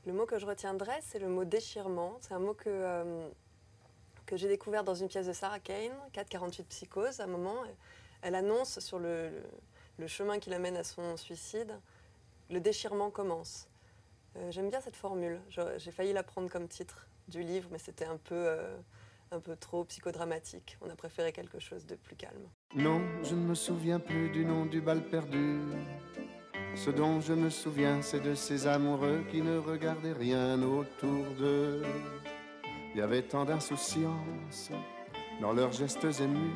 Le mot que je retiendrai, c'est le mot déchirement. C'est un mot que j'ai découvert dans une pièce de Sarah Kane, 448 Psychose. À un moment, elle annonce sur le chemin qui l'amène à son suicide, le déchirement commence. J'aime bien cette formule. J'ai failli la prendre comme titre du livre, mais c'était un peu trop psychodramatique. On a préféré quelque chose de plus calme. Non, je ne me souviens plus du nom du bal perdu. Ce dont je me souviens, c'est de ces amoureux qui ne regardaient rien autour d'eux. Il y avait tant d'insouciance dans leurs gestes émus.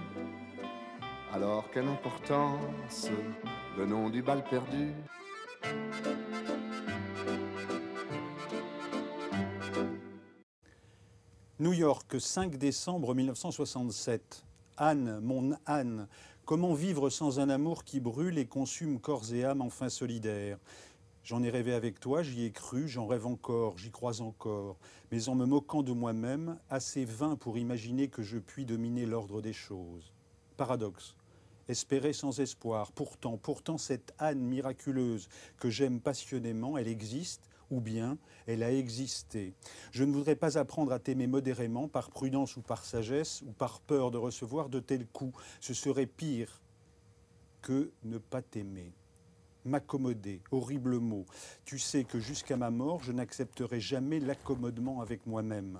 Alors quelle importance, le nom du bal perdu. New York, 5 décembre 1967. Anne, mon Anne, comment vivre sans un amour qui brûle et consume corps et âme enfin solidaires? J'en ai rêvé avec toi, j'y ai cru, j'en rêve encore, j'y crois encore, mais en me moquant de moi-même, assez vain pour imaginer que je puis dominer l'ordre des choses. Paradoxe. Espérer sans espoir. Pourtant, cette Anne miraculeuse que j'aime passionnément, elle existe, ou bien elle a existé. Je ne voudrais pas apprendre à t'aimer modérément, par prudence ou par sagesse, ou par peur de recevoir de tels coups. Ce serait pire que ne pas t'aimer. M'accommoder, horrible mot. Tu sais que jusqu'à ma mort, je n'accepterai jamais l'accommodement avec moi-même.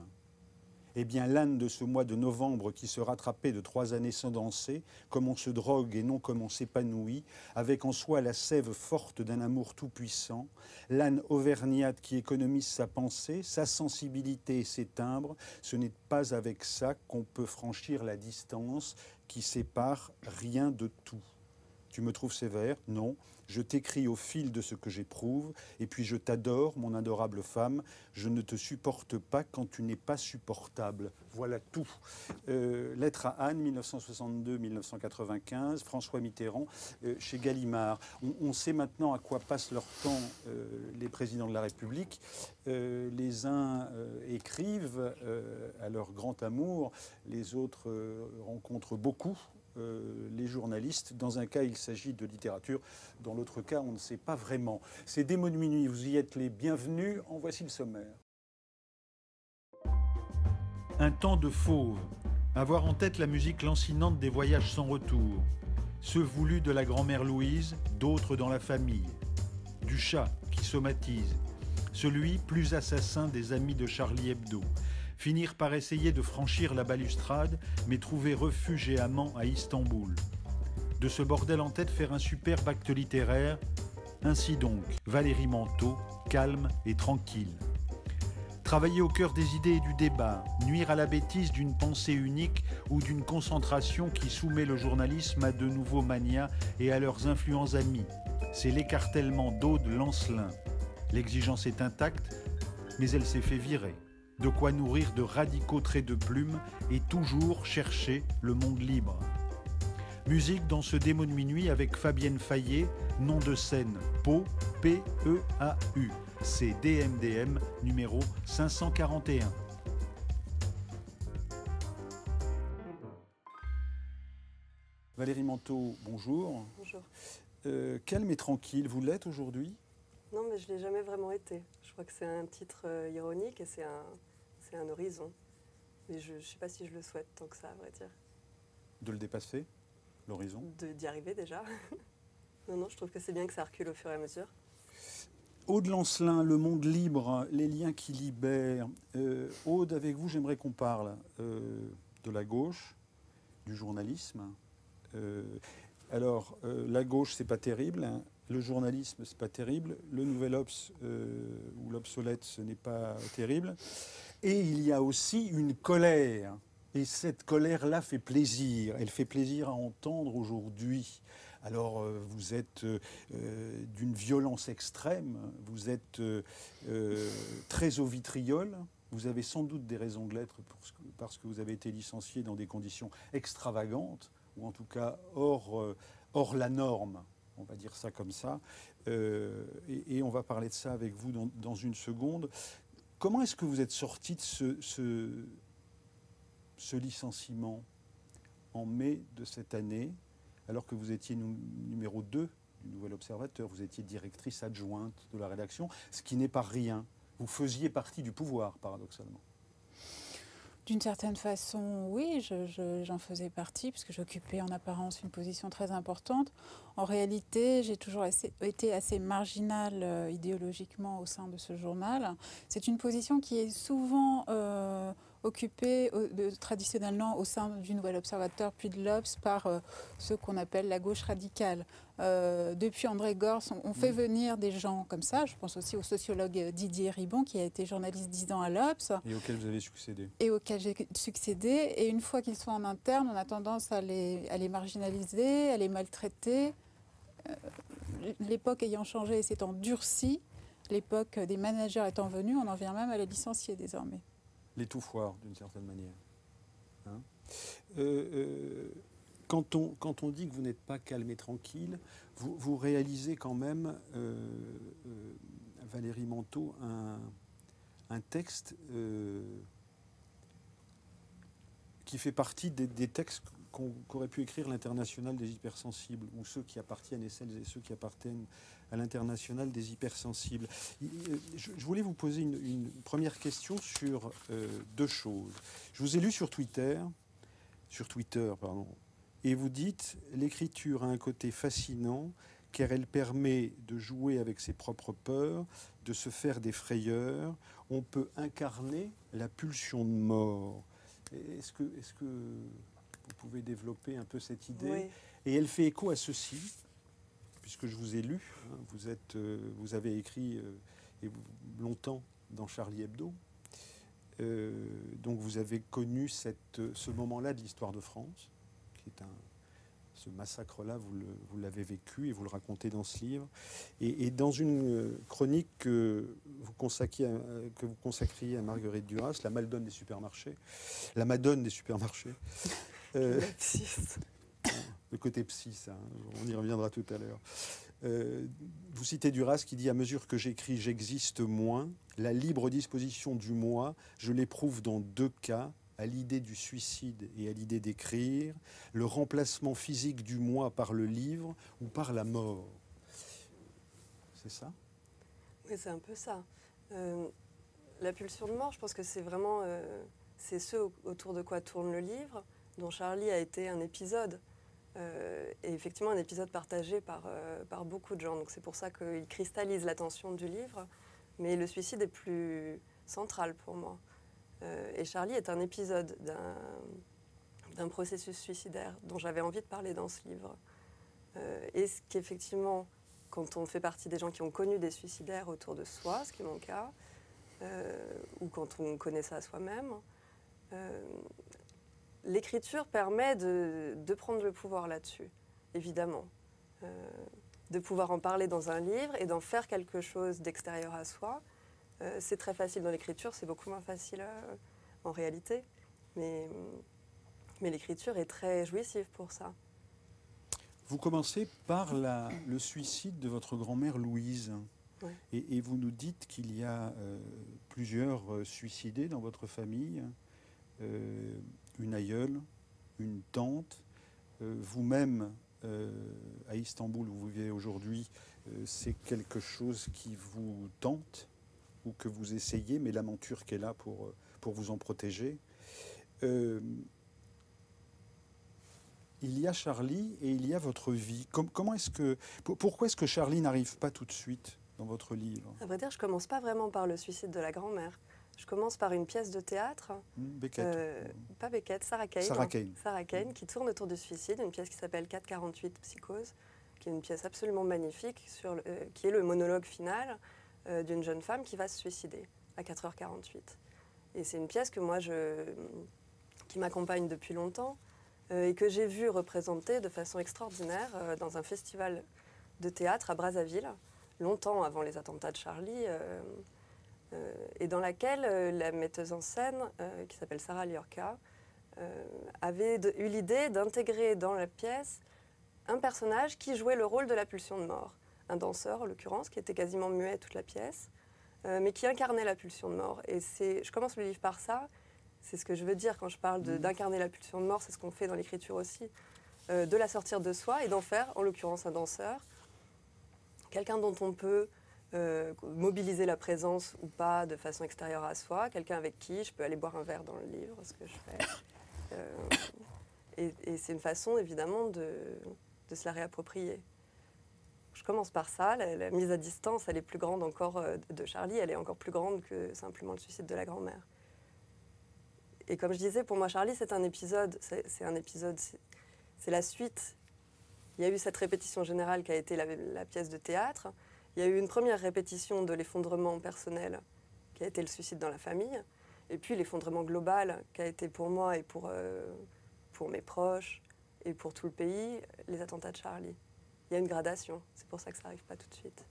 Eh bien, l'âne de ce mois de novembre qui se rattrapait de 3 années sans danser, comme on se drogue et non comme on s'épanouit, avec en soi la sève forte d'un amour tout-puissant, l'âne auvergnate qui économise sa pensée, sa sensibilité et ses timbres, ce n'est pas avec ça qu'on peut franchir la distance qui sépare rien de tout. Tu me trouves sévère? Non. Je t'écris au fil de ce que j'éprouve, et puis je t'adore, mon adorable femme. Je ne te supporte pas quand tu n'es pas supportable. Voilà tout. Lettre à Anne, 1962-1995, François Mitterrand, chez Gallimard. On sait maintenant à quoi passent leur temps les présidents de la République. Les uns écrivent à leur grand amour, les autres rencontrent beaucoup les journalistes. Dans un cas, il s'agit de littérature. Dans l'autre cas, on ne sait pas vraiment. C'est Démos de minuit. Vous y êtes les bienvenus. En voici le sommaire. Un temps de fauve. Avoir en tête la musique lancinante des voyages sans retour. Ceux voulus de la grand-mère Louise, d'autres dans la famille. Du chat qui somatise. Celui plus assassin des amis de Charlie Hebdo. Finir par essayer de franchir la balustrade, mais trouver refuge et amant à Istanbul. De ce bordel en tête faire un superbe acte littéraire. Ainsi donc, Valérie Manteau, calme et tranquille. Travailler au cœur des idées et du débat, nuire à la bêtise d'une pensée unique ou d'une concentration qui soumet le journalisme à de nouveaux manias et à leurs influents amis. C'est l'écartèlement d'Aude Lancelin. L'exigence est intacte, mais elle s'est fait virer. De quoi nourrir de radicaux traits de plume et toujours chercher le monde libre. Musique dans ce démo de minuit avec Fabienne Fayet, nom de scène Pau, P-E-A-U. C'est DMDM numéro 541. Valérie Manteau, bonjour. Bonjour. Calme et tranquille, vous l'êtes aujourd'hui? Non, mais je ne l'ai jamais vraiment été. Je crois que c'est un titre ironique et c'est un horizon. Mais je ne sais pas si je le souhaite tant que ça, à vrai dire. De le dépasser, l'horizon? D'y arriver déjà. Non, je trouve que c'est bien que ça recule au fur et à mesure. Aude Lancelin, le monde libre, les liens qui libèrent. Aude, avec vous, j'aimerais qu'on parle de la gauche, du journalisme. La gauche, c'est pas terrible, hein. Le journalisme, c'est pas terrible. Le nouvel Obs ou l'obsolète, ce n'est pas terrible. Et il y a aussi une colère. Et cette colère-là fait plaisir. Elle fait plaisir à entendre aujourd'hui. Alors, vous êtes d'une violence extrême. Vous êtes très au vitriol. Vous avez sans doute des raisons de l'être parce que vous avez été licencié dans des conditions extravagantes, ou en tout cas hors la norme. On va dire ça comme ça. Et on va parler de ça avec vous dans une seconde. Comment est-ce que vous êtes sorti de ce licenciement en mai de cette année, alors que vous étiez numéro 2 du Nouvel Observateur, vous étiez directrice adjointe de la rédaction, ce qui n'est pas rien. Vous faisiez partie du pouvoir, paradoxalement. D'une certaine façon, oui, j'en faisais partie, puisque j'occupais en apparence une position très importante. En réalité, j'ai toujours été assez marginale idéologiquement au sein de ce journal. C'est une position qui est souvent occupée traditionnellement au sein du Nouvel Observateur, puis de l'Obs, par ceux qu'on appelle la gauche radicale. Depuis André Gorz, on fait venir des gens comme ça. Je pense aussi au sociologue Didier Ribon, qui a été journaliste 10 ans à l'Obs. Et auquel vous avez succédé. Et auquel j'ai succédé. Et une fois qu'ils sont en interne, on a tendance à les marginaliser, à les maltraiter. L'époque ayant changé et s'étant durcie, l'époque des managers étant venue, on en vient même à les licencier désormais. L'étouffoir, d'une certaine manière. Hein, quand on dit que vous n'êtes pas calme et tranquille, vous réalisez quand même, Valérie Manteau, un texte qui fait partie des textes qu'aurait pu écrire l'Internationale des hypersensibles, ou ceux qui appartiennent, et celles et ceux qui appartiennent à l'Internationale des hypersensibles. Je voulais vous poser une première question sur deux choses. Je vous ai lu sur Twitter, et vous dites « L'écriture a un côté fascinant, car elle permet de jouer avec ses propres peurs, de se faire des frayeurs. On peut incarner la pulsion de mort. » Est-ce que vous pouvez développer un peu cette idée? Oui. Et elle fait écho à ceci, puisque je vous ai lu, hein, vous avez écrit longtemps dans Charlie Hebdo, donc vous avez connu ce moment-là de l'histoire de France, qui est ce massacre-là, vous l'avez vécu et vous le racontez dans ce livre. Et dans une chronique que vous consacriez à Marguerite Duras, la Madone des supermarchés, le côté psy, ça, on y reviendra tout à l'heure. Vous citez Duras qui dit « À mesure que j'écris, j'existe moins. La libre disposition du moi, je l'éprouve dans deux cas, à l'idée du suicide et à l'idée d'écrire, le remplacement physique du moi par le livre ou par la mort. » C'est ça? Oui, c'est un peu ça. La pulsion de mort, je pense que c'est vraiment c'est ce autour de quoi tourne le livre, dont Charlie a été un épisode. Et effectivement un épisode partagé par beaucoup de gens. Donc c'est pour ça qu'il cristallise l'attention du livre. Mais le suicide est plus central pour moi. Et Charlie est un épisode d'un processus suicidaire dont j'avais envie de parler dans ce livre. Et ce qui effectivement, quand on fait partie des gens qui ont connu des suicidaires autour de soi, ce qui est mon cas, ou quand on connaît ça soi-même, l'écriture permet de prendre le pouvoir là-dessus, évidemment. De pouvoir en parler dans un livre et d'en faire quelque chose d'extérieur à soi. C'est très facile dans l'écriture, c'est beaucoup moins facile en réalité. Mais l'écriture est très jouissive pour ça. Vous commencez par le suicide de votre grand-mère Louise. Ouais. Et vous nous dites qu'il y a plusieurs suicidés dans votre famille. Une aïeule, une tante, vous-même à Istanbul où vous vivez aujourd'hui, c'est quelque chose qui vous tente ou que vous essayez, mais l'aventure qui est là pour vous en protéger. Il y a Charlie et il y a votre vie. Pourquoi est-ce que Charlie n'arrive pas tout de suite dans votre livre? À vrai dire, je ne commence pas vraiment par le suicide de la grand-mère. Je commence par une pièce de théâtre, Beckett. Pas Beckett, Sarah Kane. Sarah Kane, qui tourne autour du suicide, une pièce qui s'appelle 448 Psychose, qui est une pièce absolument magnifique, qui est le monologue final d'une jeune femme qui va se suicider à 4h48. Et c'est une pièce que qui m'accompagne depuis longtemps et que j'ai vue représentée de façon extraordinaire dans un festival de théâtre à Brazzaville, longtemps avant les attentats de Charlie, et dans laquelle la metteuse en scène, qui s'appelle Sarah Liorca, avait eu l'idée d'intégrer dans la pièce un personnage qui jouait le rôle de la pulsion de mort. Un danseur, en l'occurrence, qui était quasiment muet toute la pièce, mais qui incarnait la pulsion de mort. Et je commence le livre par ça. C'est ce que je veux dire quand je parle d'incarner la pulsion de mort. C'est ce qu'on fait dans l'écriture aussi. De la sortir de soi et d'en faire, en l'occurrence, un danseur. Quelqu'un dont on peut mobiliser la présence ou pas de façon extérieure à soi, quelqu'un avec qui je peux aller boire un verre dans le livre, ce que je fais. Et c'est une façon, évidemment, de se la réapproprier. Je commence par ça. La mise à distance, elle est plus grande encore de Charlie. Elle est encore plus grande que simplement le suicide de la grand-mère. Et comme je disais, pour moi, Charlie, c'est un épisode. C'est la suite. Il y a eu cette répétition générale qui a été la pièce de théâtre. Il y a eu une première répétition de l'effondrement personnel, qui a été le suicide dans la famille. Et puis l'effondrement global, qui a été pour moi et pour mes proches et pour tout le pays, les attentats de Charlie. Il y a une gradation. C'est pour ça que ça n'arrive pas tout de suite.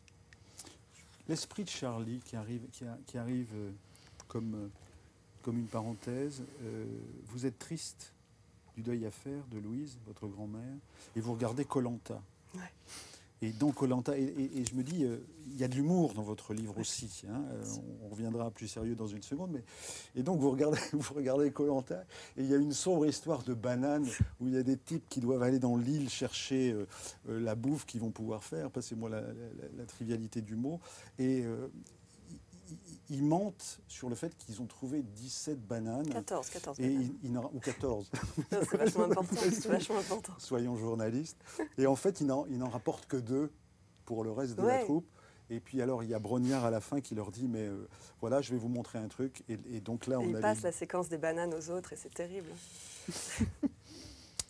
L'esprit de Charlie qui arrive comme une parenthèse. Vous êtes triste du deuil à faire de Louise, votre grand-mère, et vous regardez Koh-Lanta. Ouais. Et dans Koh-Lanta, et je me dis, il y a de l'humour dans votre livre aussi. Hein, on reviendra plus sérieux dans une seconde. Et donc vous regardez Koh-Lanta, et il y a une sombre histoire de bananes où il y a des types qui doivent aller dans l'île chercher la bouffe qu'ils vont pouvoir faire. Passez-moi la trivialité du mot. Et ils mentent sur le fait qu'ils ont trouvé 17 bananes. 14 et bananes. Ou 14. Non, c'est vachement important. C'est vachement important. Soyons journalistes. Et en fait, ils n'en rapportent que 2 pour le reste de la troupe. Et puis alors, il y a Brognard à la fin qui leur dit, mais voilà, je vais vous montrer un truc. Et donc là, il passe la séquence des bananes aux autres et c'est terrible.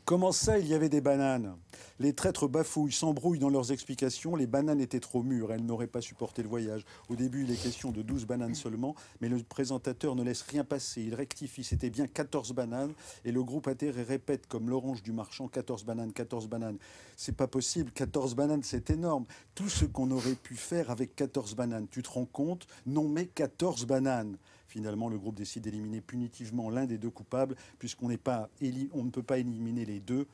Comment ça, il y avait des bananes? Les traîtres bafouillent, s'embrouillent dans leurs explications. Les bananes étaient trop mûres, elles n'auraient pas supporté le voyage. Au début, il est question de 12 bananes seulement, mais le présentateur ne laisse rien passer. Il rectifie, c'était bien 14 bananes. Et le groupe atterre et répète, comme l'orange du marchand, 14 bananes, 14 bananes. C'est pas possible, 14 bananes, c'est énorme. Tout ce qu'on aurait pu faire avec 14 bananes, tu te rends compte? Non, mais 14 bananes. Finalement, le groupe décide d'éliminer punitivement l'un des 2 coupables, puisqu'on ne peut pas éliminer les 2,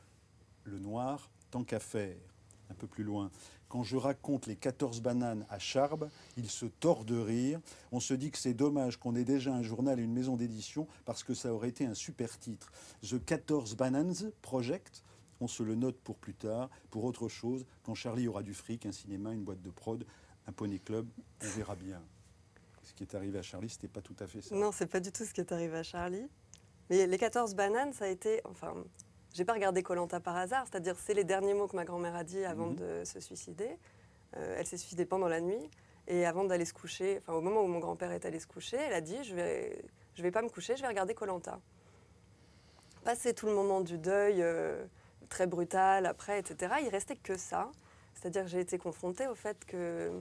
le noir, tant qu'à faire. Un peu plus loin. Quand je raconte les 14 bananes à Charb, il se tord de rire. On se dit que c'est dommage qu'on ait déjà un journal et une maison d'édition, parce que ça aurait été un super titre. The 14 Bananas Project. On se le note pour plus tard, pour autre chose, quand Charlie aura du fric, un cinéma, une boîte de prod, un poney club, on verra bien. Ce qui est arrivé à Charlie, c'était pas tout à fait ça. Non, c'est pas du tout ce qui est arrivé à Charlie. Mais les 14 bananes, ça a été... Enfin, j'ai pas regardé Koh-Lanta par hasard, c'est-à-dire c'est les derniers mots que ma grand-mère a dit avant de se suicider. Elle s'est suicidée pendant la nuit. Et avant d'aller se coucher, enfin au moment où mon grand-père est allé se coucher, elle a dit je vais pas me coucher, je vais regarder Koh-Lanta. Passé tout le moment du deuil, très brutal après, etc., il restait que ça. C'est-à-dire que j'ai été confrontée au fait que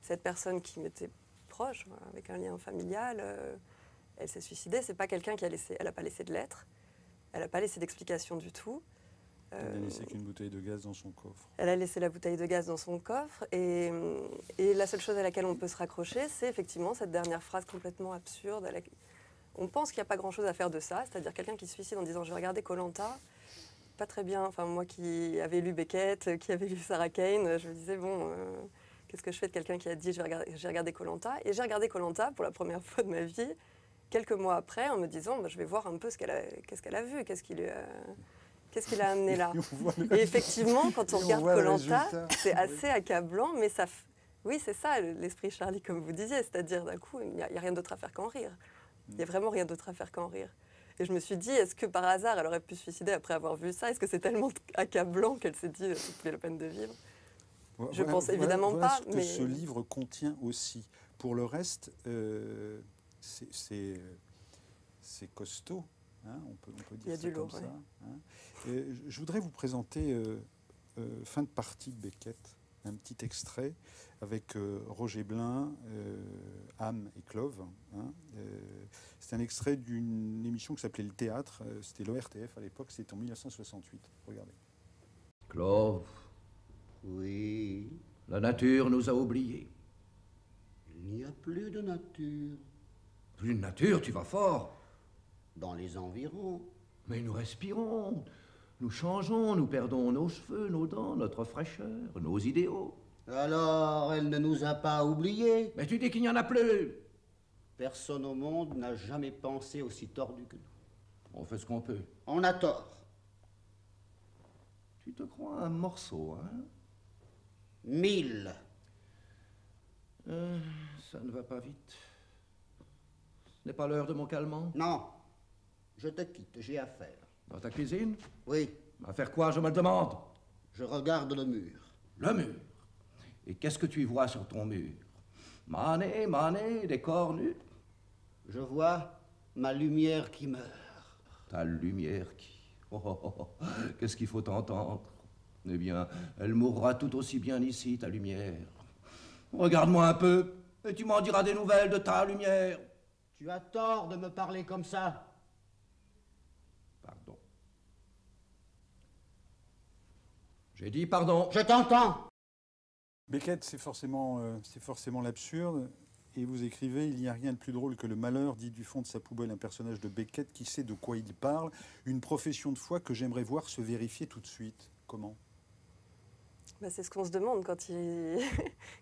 cette personne qui m'était proche, avec un lien familial, elle s'est suicidée. C'est pas quelqu'un qui a laissé, elle n'a pas laissé de lettres, elle n'a pas laissé d'explication du tout. Elle n'a laissé qu'une bouteille de gaz dans son coffre. Elle a laissé la bouteille de gaz dans son coffre et la seule chose à laquelle on peut se raccrocher, c'est effectivement cette dernière phrase complètement absurde. On pense qu'il n'y a pas grand-chose à faire de ça, c'est-à-dire quelqu'un qui se suicide en disant « je vais regarder Koh-Lanta ». Pas très bien. Enfin, moi qui avais lu Beckett, qui avait lu Sarah Kane, je me disais bon... Qu'est-ce que je fais de quelqu'un qui a dit j'ai regardé Koh-Lanta? Et j'ai regardé Koh-Lanta pour la première fois de ma vie, quelques mois après, en me disant je vais voir un peu qu'est-ce qu'elle a vu, qu'est-ce qui l'a amené là. Et effectivement, quand on regarde Koh-Lanta, c'est assez accablant, mais ça... Oui, c'est ça l'esprit Charlie, comme vous disiez, c'est-à-dire d'un coup, il n'y a rien d'autre à faire qu'en rire. Il n'y a vraiment rien d'autre à faire qu'en rire. Et je me suis dit, est-ce que par hasard, elle aurait pu se suicider après avoir vu ça? Est-ce que c'est tellement accablant qu'elle s'est dit c'est plus la peine de vivre? Je pense évidemment pas, ce que ce livre contient aussi. Pour le reste, c'est costaud, hein, on peut dire ça comme ça. Hein. Je voudrais vous présenter fin de partie de Beckett, un petit extrait avec Roger Blin, Ham et Clove. Hein. C'est un extrait d'une émission qui s'appelait Le Théâtre, c'était l'ORTF à l'époque, c'était en 1968. Regardez. Clove. Oui, La nature nous a oubliés. il n'y a plus de nature Plus de nature, tu vas fort. dans les environs. Mais nous respirons, nous changeons, nous perdons nos cheveux, nos dents, notre fraîcheur, nos idéaux. Alors, elle ne nous a pas oubliés. Mais tu dis qu'il n'y en a plus. Personne au monde n'a jamais pensé aussi tordu que nous. On fait ce qu'on peut. On a tort. Tu te crois un morceau, hein? 1000. Ça ne va pas vite. Ce n'est pas l'heure de mon calmant? Non, je te quitte, j'ai affaire. Dans ta cuisine? Oui, À faire quoi, je me le demande? je regarde le mur. Le mur. Et qu'est-ce que tu y vois sur ton mur? Mané, des corps nus? Je vois ma lumière qui meurt. Ta lumière qui... Qu'est-ce qu'il faut entendre? Eh bien, elle mourra tout aussi bien ici, ta lumière. Regarde-moi un peu, et tu m'en diras des nouvelles de ta lumière. Tu as tort de me parler comme ça. Pardon. J'ai dit pardon. Je t'entends. Beckett, c'est forcément l'absurde. Et vous écrivez, il n'y a rien de plus drôle que le malheur, dit du fond de sa poubelle un personnage de Beckett qui sait de quoi il parle. Une profession de foi que j'aimerais voir se vérifier tout de suite. Comment? Bah, c'est ce qu'on se demande quand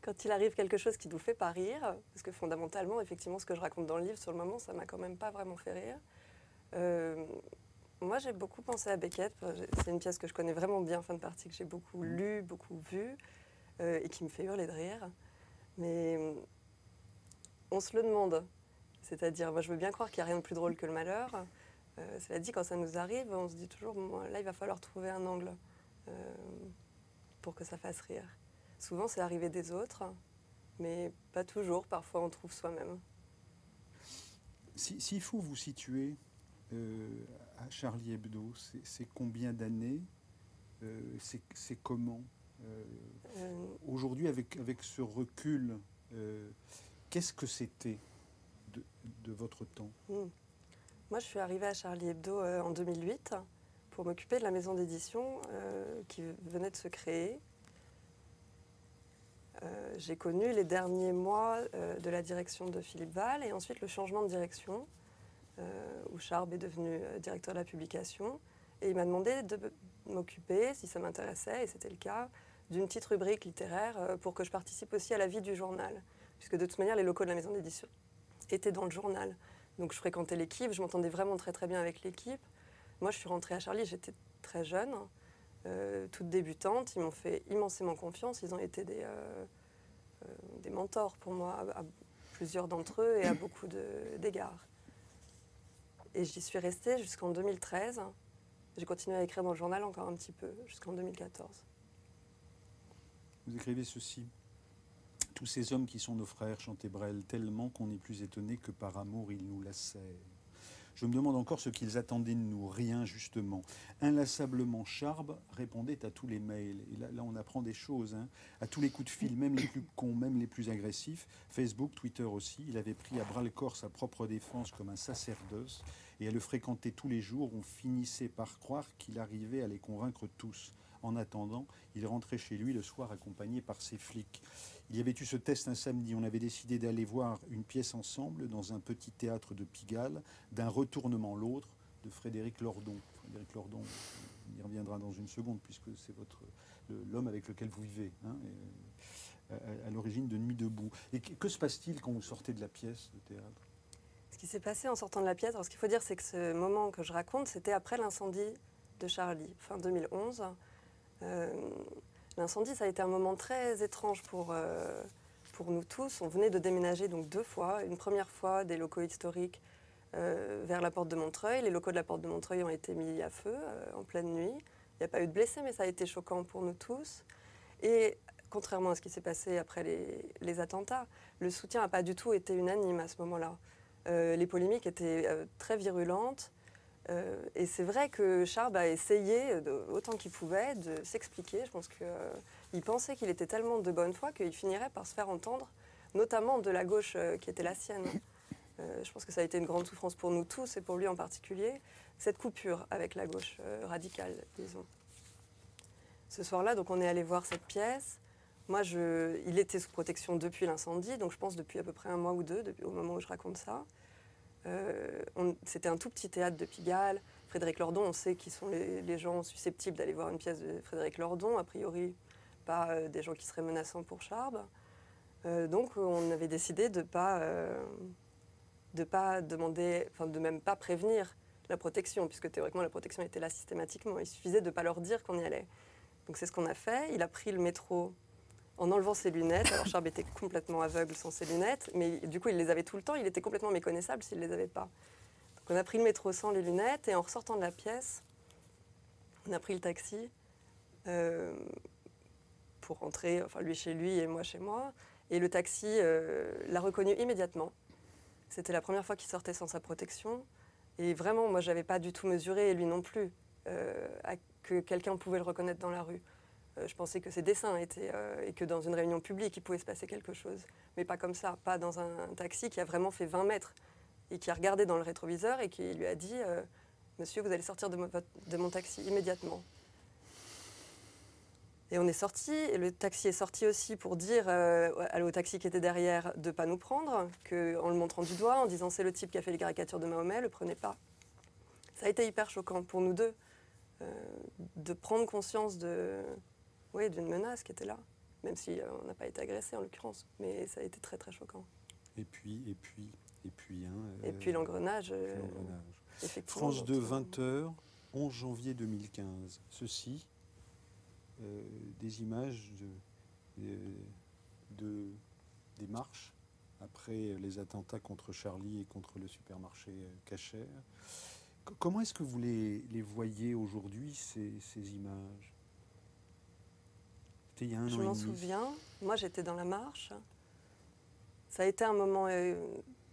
quand il arrive quelque chose qui nous fait pas rire. Parce que fondamentalement, effectivement, ce que je raconte dans le livre, sur le moment, ça m'a quand même pas vraiment fait rire. Moi, j'ai beaucoup pensé à Beckett. C'est une pièce que je connais vraiment bien, fin de partie, que j'ai beaucoup lue, beaucoup vue, et qui me fait hurler de rire. Mais on se le demande. C'est-à-dire, moi, je veux bien croire qu'il n'y a rien de plus drôle que le malheur. Cela dit, quand ça nous arrive, on se dit toujours, bon, là, il va falloir trouver un angle pour que ça fasse rire. Souvent, c'est arrivé des autres, mais pas toujours. Parfois, on trouve soi-même. S'il faut vous situer à Charlie Hebdo, c'est combien d'années? C'est comment aujourd'hui, avec ce recul, qu'est-ce que c'était de votre temps? Moi, je suis arrivée à Charlie Hebdo en 2008 pour m'occuper de la maison d'édition qui venait de se créer. J'ai connu les derniers mois de la direction de Philippe Val et ensuite le changement de direction où Charb est devenu directeur de la publication. Et il m'a demandé de m'occuper, si ça m'intéressait, et c'était le cas, d'une petite rubrique littéraire pour que je participe aussi à la vie du journal. Puisque de toute manière, les locaux de la maison d'édition étaient dans le journal. Donc je fréquentais l'équipe, je m'entendais vraiment très très bien avec l'équipe. Moi, je suis rentrée à Charlie, j'étais très jeune, toute débutante. Ils m'ont fait immensément confiance. Ils ont été des mentors pour moi, à plusieurs d'entre eux et à beaucoup d'égards. Et j'y suis restée jusqu'en 2013. J'ai continué à écrire dans le journal encore un petit peu, jusqu'en 2014. Vous écrivez ceci. Tous ces hommes qui sont nos frères, chantait Brel, tellement qu'on n'est plus étonné que par amour ils nous lacèrent. Je me demande encore ce qu'ils attendaient de nous, rien justement. Inlassablement, Charb répondait à tous les mails. Et là on apprend des choses, hein. À tous les coups de fil, même les plus cons, même les plus agressifs. Facebook, Twitter aussi. Il avait pris à bras-le-corps sa propre défense comme un sacerdoce. Et à le fréquenter tous les jours, on finissait par croire qu'il arrivait à les convaincre tous. En attendant, il rentrait chez lui le soir accompagné par ses flics. Il y avait eu ce test un samedi. On avait décidé d'aller voir une pièce ensemble dans un petit théâtre de Pigalle, d'un retournement l'autre, de Frédéric Lordon. Frédéric Lordon, on y reviendra dans une seconde, puisque c'est l'homme avec lequel vous vivez, hein, à l'origine de Nuit debout. Et que se passe-t-il quand vous sortez de la pièce de théâtre? Ce qui s'est passé en sortant de la pièce, alors ce qu'il faut dire, c'est que ce moment que je raconte, c'était après l'incendie de Charlie, fin 2011. L'incendie, ça a été un moment très étrange pour nous tous. On venait de déménager donc 2 fois. Une première fois des locaux historiques vers la porte de Montreuil. Les locaux de la porte de Montreuil ont été mis à feu en pleine nuit. Il n'y a pas eu de blessés, mais ça a été choquant pour nous tous. Et contrairement à ce qui s'est passé après les attentats, le soutien n'a pas du tout été unanime à ce moment-là. Les polémiques étaient très virulentes. Et c'est vrai que Charb a essayé, autant qu'il pouvait, de s'expliquer. Je pense qu'il pensait qu'il était tellement de bonne foi qu'il finirait par se faire entendre, notamment de la gauche qui était la sienne. Je pense que ça a été une grande souffrance pour nous tous, et pour lui en particulier, cette coupure avec la gauche radicale, disons. Ce soir-là, donc, on est allé voir cette pièce. Moi, il était sous protection depuis l'incendie, donc je pense depuis à peu près 1 mois ou 2, au moment où je raconte ça. C'était un tout petit théâtre de Pigalle. Frédéric Lordon, on sait qui sont les gens susceptibles d'aller voir une pièce de Frédéric Lordon, a priori pas des gens qui seraient menaçants pour Charb. Donc on avait décidé de pas demander, enfin de même pas prévenir la protection, puisque théoriquement la protection était là systématiquement. Il suffisait de ne pas leur dire qu'on y allait. Donc c'est ce qu'on a fait. Il a pris le métro en enlevant ses lunettes. Alors Charb était complètement aveugle sans ses lunettes, mais du coup il les avait tout le temps, il était complètement méconnaissable s'il ne les avait pas. Donc on a pris le métro sans les lunettes et en ressortant de la pièce, on a pris le taxi pour rentrer, enfin lui chez lui et moi chez moi. Et le taxi l'a reconnu immédiatement. C'était la première fois qu'il sortait sans sa protection. Et vraiment, moi, je n'avais pas du tout mesuré, et lui non plus, que quelqu'un pouvait le reconnaître dans la rue. Je pensais que ses dessins étaient... et que dans une réunion publique, il pouvait se passer quelque chose. Mais pas comme ça, pas dans un taxi qui a vraiment fait 20 mètres et qui a regardé dans le rétroviseur et qui lui a dit « Monsieur, vous allez sortir de mon taxi immédiatement ». Et on est sorti, et le taxi est sorti aussi pour dire au taxi qui était derrière de ne pas nous prendre, en le montrant du doigt, en disant c'est le type qui a fait les caricatures de Mahomet, le prenez pas. Ça a été hyper choquant pour nous deux, de prendre conscience d'une menace qui était là, même si on n'a pas été agressé en l'occurrence, mais ça a été très très choquant. Et puis l'engrenage. Effectivement. France 2, 20h, 11 janvier 2015. Ceci... des images des marches après les attentats contre Charlie et contre le supermarché Cacher. Comment est-ce que vous les voyez aujourd'hui, ces images? C'était il y a un an et demi. Je m'en souviens. Moi, j'étais dans la marche. Ça a été un moment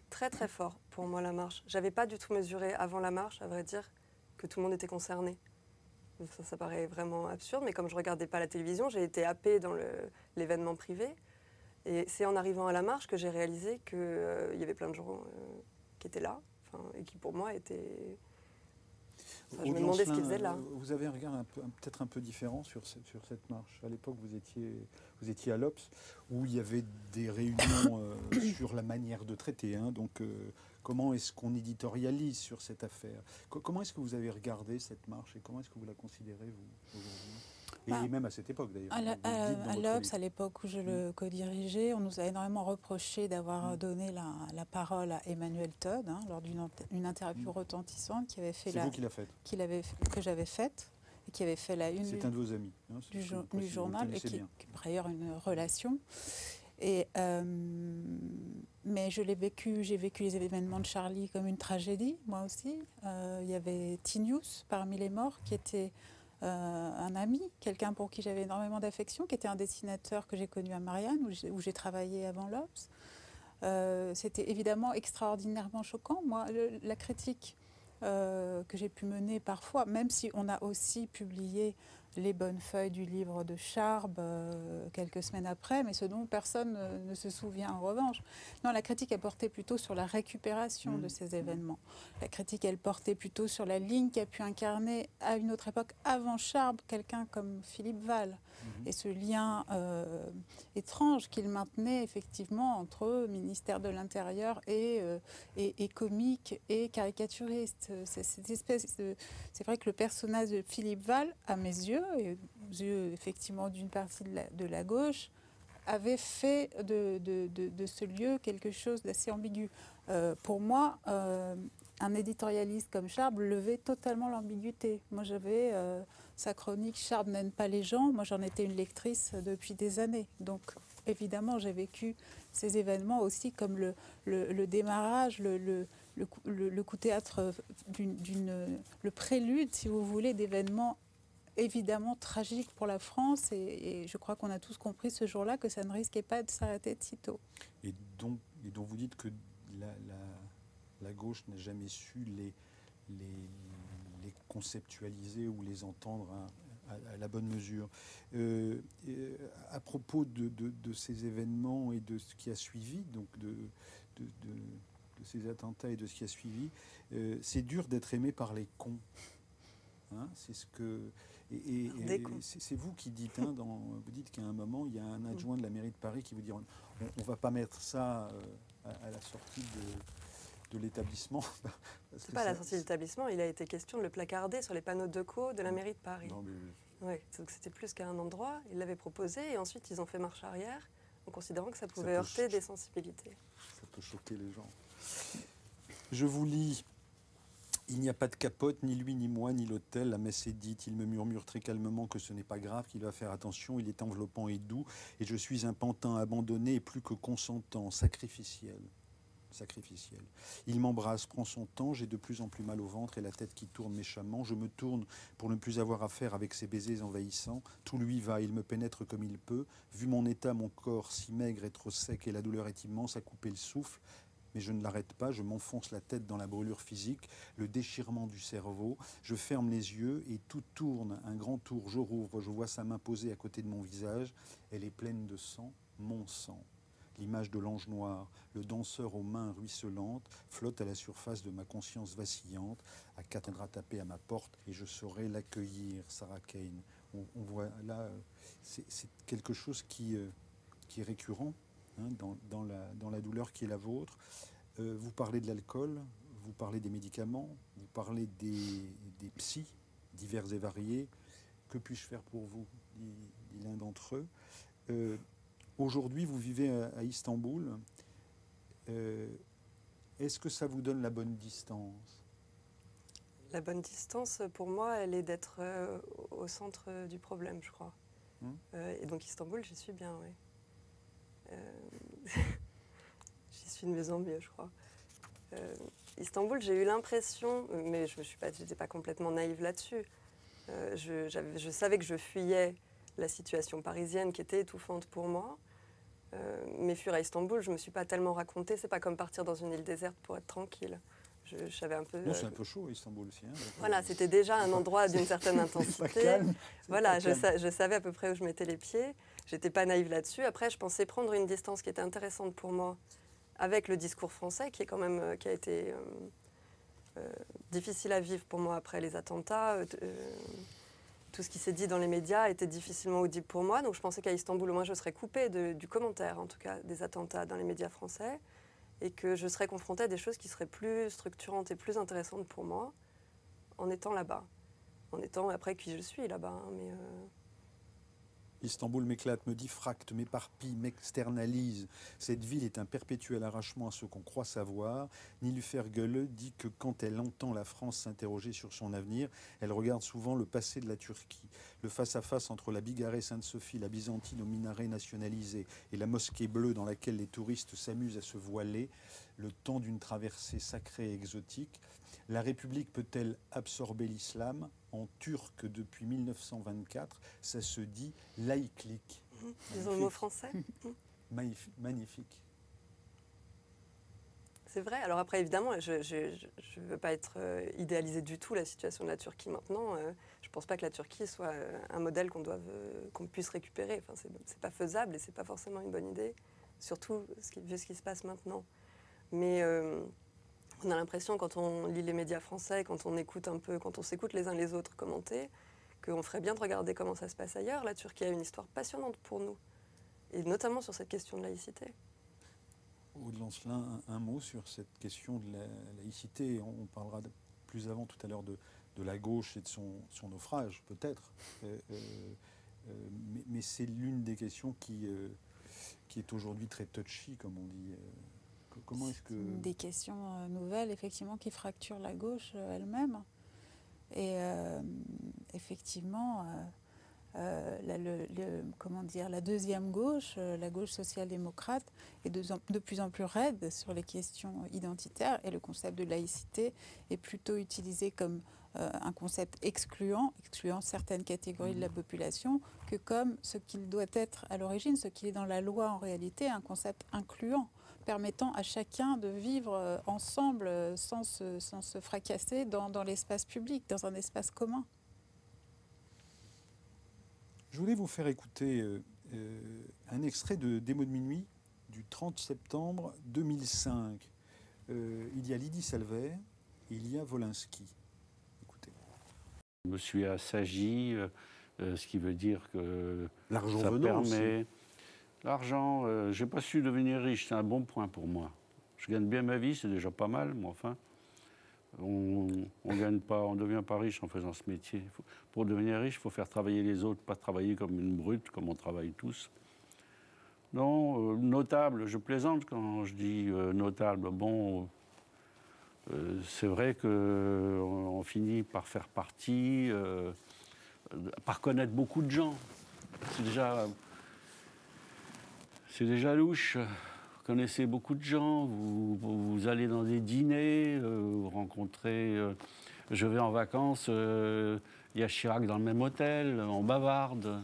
très, très fort pour moi, la marche. Je n'avais pas du tout mesuré avant la marche, à vrai dire, que tout le monde était concerné. Ça paraît vraiment absurde, mais comme je ne regardais pas la télévision, j'ai été happée dans l'événement privé. Et c'est en arrivant à la marche que j'ai réalisé qu'il y avait plein de gens qui étaient là, et qui pour moi étaient... je me demandais ce qu'ils faisaient là. Vous avez un regard peut-être un peu différent sur cette marche. À l'époque, vous étiez à l'Obs, où il y avait des réunions sur la manière de traiter. Donc, comment est-ce qu'on éditorialise sur cette affaire? Comment est-ce que vous avez regardé cette marche et comment est-ce que vous la considérez, vous, aujourd'hui? Et même à cette époque, d'ailleurs. À l'Obs, à l'époque où je le co-dirigeais, on nous a énormément reproché d'avoir donné la parole à Emmanuel Todd lors d'une interview retentissante qui avait fait C'est vous qui l'a faite. Que j'avais faite et qui avait fait la une C'est un de vos amis, du journal et qui par ailleurs une relation. Et, mais j'ai vécu les événements de Charlie comme une tragédie, moi aussi. Il y avait Tinius parmi les morts qui était un ami, quelqu'un pour qui j'avais énormément d'affection, qui était un dessinateur que j'ai connu à Marianne, où j'ai travaillé avant l'Obs. C'était évidemment extraordinairement choquant. Moi, la critique que j'ai pu mener parfois, même si on a aussi publié les bonnes feuilles du livre de Charb quelques semaines après, mais ce dont personne ne se souvient en revanche. Non, la critique, elle portait plutôt sur la récupération de ces événements. La critique, elle portait plutôt sur la ligne qu'a pu incarner à une autre époque, avant Charb, quelqu'un comme Philippe Val. Et ce lien étrange qu'il maintenait effectivement entre ministère de l'Intérieur et comique et caricaturiste. C'est vrai que le personnage de Philippe Val, à mes yeux, et aux yeux effectivement d'une partie de la gauche, avait fait de ce lieu quelque chose d'assez ambigu. Pour moi, un éditorialiste comme Charb levait totalement l'ambiguïté. Moi, j'avais sa chronique « Charb n'aime pas les gens ». Moi, j'en étais une lectrice depuis des années. Donc, évidemment, j'ai vécu ces événements aussi comme le démarrage, le coup théâtre, le prélude, si vous voulez, d'événements évidemment tragiques pour la France. Et je crois qu'on a tous compris ce jour-là que ça ne risquait pas de s'arrêter de sitôt. Et donc vous dites que la gauche n'a jamais su les conceptualiser ou les entendre à la bonne mesure. À propos de ces événements et de ce qui a suivi, donc de ces attentats et de ce qui a suivi, c'est dur d'être aimé par les cons. C'est ce que... Et c'est vous qui dites, vous dites qu'à un moment, il y a un adjoint de la mairie de Paris qui vous dit on ne va pas mettre ça à la sortie de l'établissement. C'est pas à la sortie de l'établissement, il a été question de le placarder sur les panneaux de co de la mairie de Paris. Non, mais... Ouais, donc c'était plus qu'à un endroit, ils l'avaient proposé et ensuite ils ont fait marche arrière en considérant que ça pouvait heurter des sensibilités. Ça peut choquer les gens. Je vous lis Il n'y a pas de capote, ni lui, ni moi, ni l'hôtel. La messe est dite. Il me murmure très calmement que ce n'est pas grave, qu'il va faire attention. Il est enveloppant et doux. Et je suis un pantin abandonné et plus que consentant, sacrificiel. Sacrificiel. Il m'embrasse, prend son temps. J'ai de plus en plus mal au ventre et la tête qui tourne méchamment. Je me tourne pour ne plus avoir affaire avec ses baisers envahissants. Tout lui va. Il me pénètre comme il peut. Vu mon état, mon corps si maigre et trop sec et la douleur est immense à couper le souffle. Mais je ne l'arrête pas, je m'enfonce la tête dans la brûlure physique, le déchirement du cerveau, je ferme les yeux et tout tourne, un grand tour, je rouvre, je vois sa main posée à côté de mon visage, elle est pleine de sang, mon sang. L'image de l'ange noir, le danseur aux mains ruisselantes, flotte à la surface de ma conscience vacillante, à 4 bras tapés à ma porte, et je saurai l'accueillir, Sarah Kane. On voit là, c'est quelque chose qui est récurrent. Hein, dans la douleur qui est la vôtre. Vous parlez de l'alcool, vous parlez des médicaments, vous parlez des psys divers et variés. Que puis-je faire pour vous, dit l'un d'entre eux. Aujourd'hui, vous vivez à Istanbul. Est-ce que ça vous donne la bonne distance? La bonne distance, pour moi, elle est d'être au centre du problème, je crois. Et donc Istanbul, j'y suis bien, oui. J'y suis de mieux en mieux, je crois. Istanbul, j'ai eu l'impression, mais je n'étais pas complètement naïve là-dessus. Je savais que je fuyais la situation parisienne qui était étouffante pour moi. Mais fuir à Istanbul, je ne me suis pas tellement raconté. C'est pas comme partir dans une île déserte pour être tranquille. Je savais un peu. Non, c'est un peu chaud, Istanbul aussi. Hein, voilà, c'était déjà un endroit d'une certaine intensité. Voilà, je savais à peu près où je mettais les pieds. J'étais pas naïve là-dessus. Après, je pensais prendre une distance qui était intéressante pour moi avec le discours français, qui est quand même, qui a été difficile à vivre pour moi après les attentats. Tout ce qui s'est dit dans les médias était difficilement audible pour moi. Donc, je pensais qu'à Istanbul, au moins, je serais coupée du commentaire, en tout cas, des attentats dans les médias français, et que je serais confrontée à des choses qui seraient plus structurantes et plus intéressantes pour moi en étant là-bas. En étant, après, qui je suis là-bas. Hein, mais Istanbul m'éclate, me diffracte, m'éparpille, m'externalise. Cette ville est un perpétuel arrachement à ce qu'on croit savoir. Nilüfer Göle dit que quand elle entend la France s'interroger sur son avenir, elle regarde souvent le passé de la Turquie. Le face-à-face entre la bigarrée Sainte-Sophie, la Byzantine aux minarets nationalisés et la mosquée bleue dans laquelle les touristes s'amusent à se voiler, le temps d'une traversée sacrée et exotique. La République peut-elle absorber l'islam? En turc, depuis 1924, ça se dit laïclik. Disons le mot français. Magnifique. C'est vrai. Alors après, évidemment, je ne veux pas être idéalisée du tout la situation de la Turquie maintenant. Je ne pense pas que la Turquie soit un modèle qu'on puisse récupérer. Enfin, c'est pas faisable et c'est pas forcément une bonne idée, surtout vu ce qui se passe maintenant. Mais on a l'impression, quand on lit les médias français, quand on écoute un peu, quand on s'écoute les uns les autres commenter, qu'on ferait bien de regarder comment ça se passe ailleurs. La Turquie a une histoire passionnante pour nous, et notamment sur cette question de laïcité. Aude Lancelin, un mot sur cette question de la laïcité. On parlera plus avant tout à l'heure de la gauche et de son naufrage, peut-être. Mais c'est l'une des questions qui est aujourd'hui très touchy, comme on dit. Comment est-ce que... Des questions nouvelles, effectivement, qui fracturent la gauche elle-même. Et effectivement, la deuxième gauche, la gauche social-démocrate, est de plus en plus raide sur les questions identitaires. Et le concept de laïcité est plutôt utilisé comme un concept excluant certaines catégories de la population, que comme ce qu'il doit être à l'origine, ce qui est dans la loi en réalité, un concept incluant, permettant à chacun de vivre ensemble sans se fracasser dans l'espace public, dans un espace commun. Je voulais vous faire écouter un extrait de Des mots de minuit du 30 septembre 2005. Il y a Lydie Salver et il y a Wolinski. Écoutez. Je me suis assagi, ce qui veut dire que l'argent ça venant permet... aussi. L'argent, j'ai pas su devenir riche, c'est un bon point pour moi. Je gagne bien ma vie, c'est déjà pas mal, mais enfin, on ne devient pas riche en faisant ce métier. Pour devenir riche, il faut faire travailler les autres, pas travailler comme une brute, comme on travaille tous. Non, notable, je plaisante quand je dis notable. Bon, c'est vrai qu'on finit par faire partie, par connaître beaucoup de gens. C'est déjà louche. Vous connaissez beaucoup de gens, vous allez dans des dîners, vous rencontrez... je vais en vacances, il y a Chirac dans le même hôtel, on bavarde,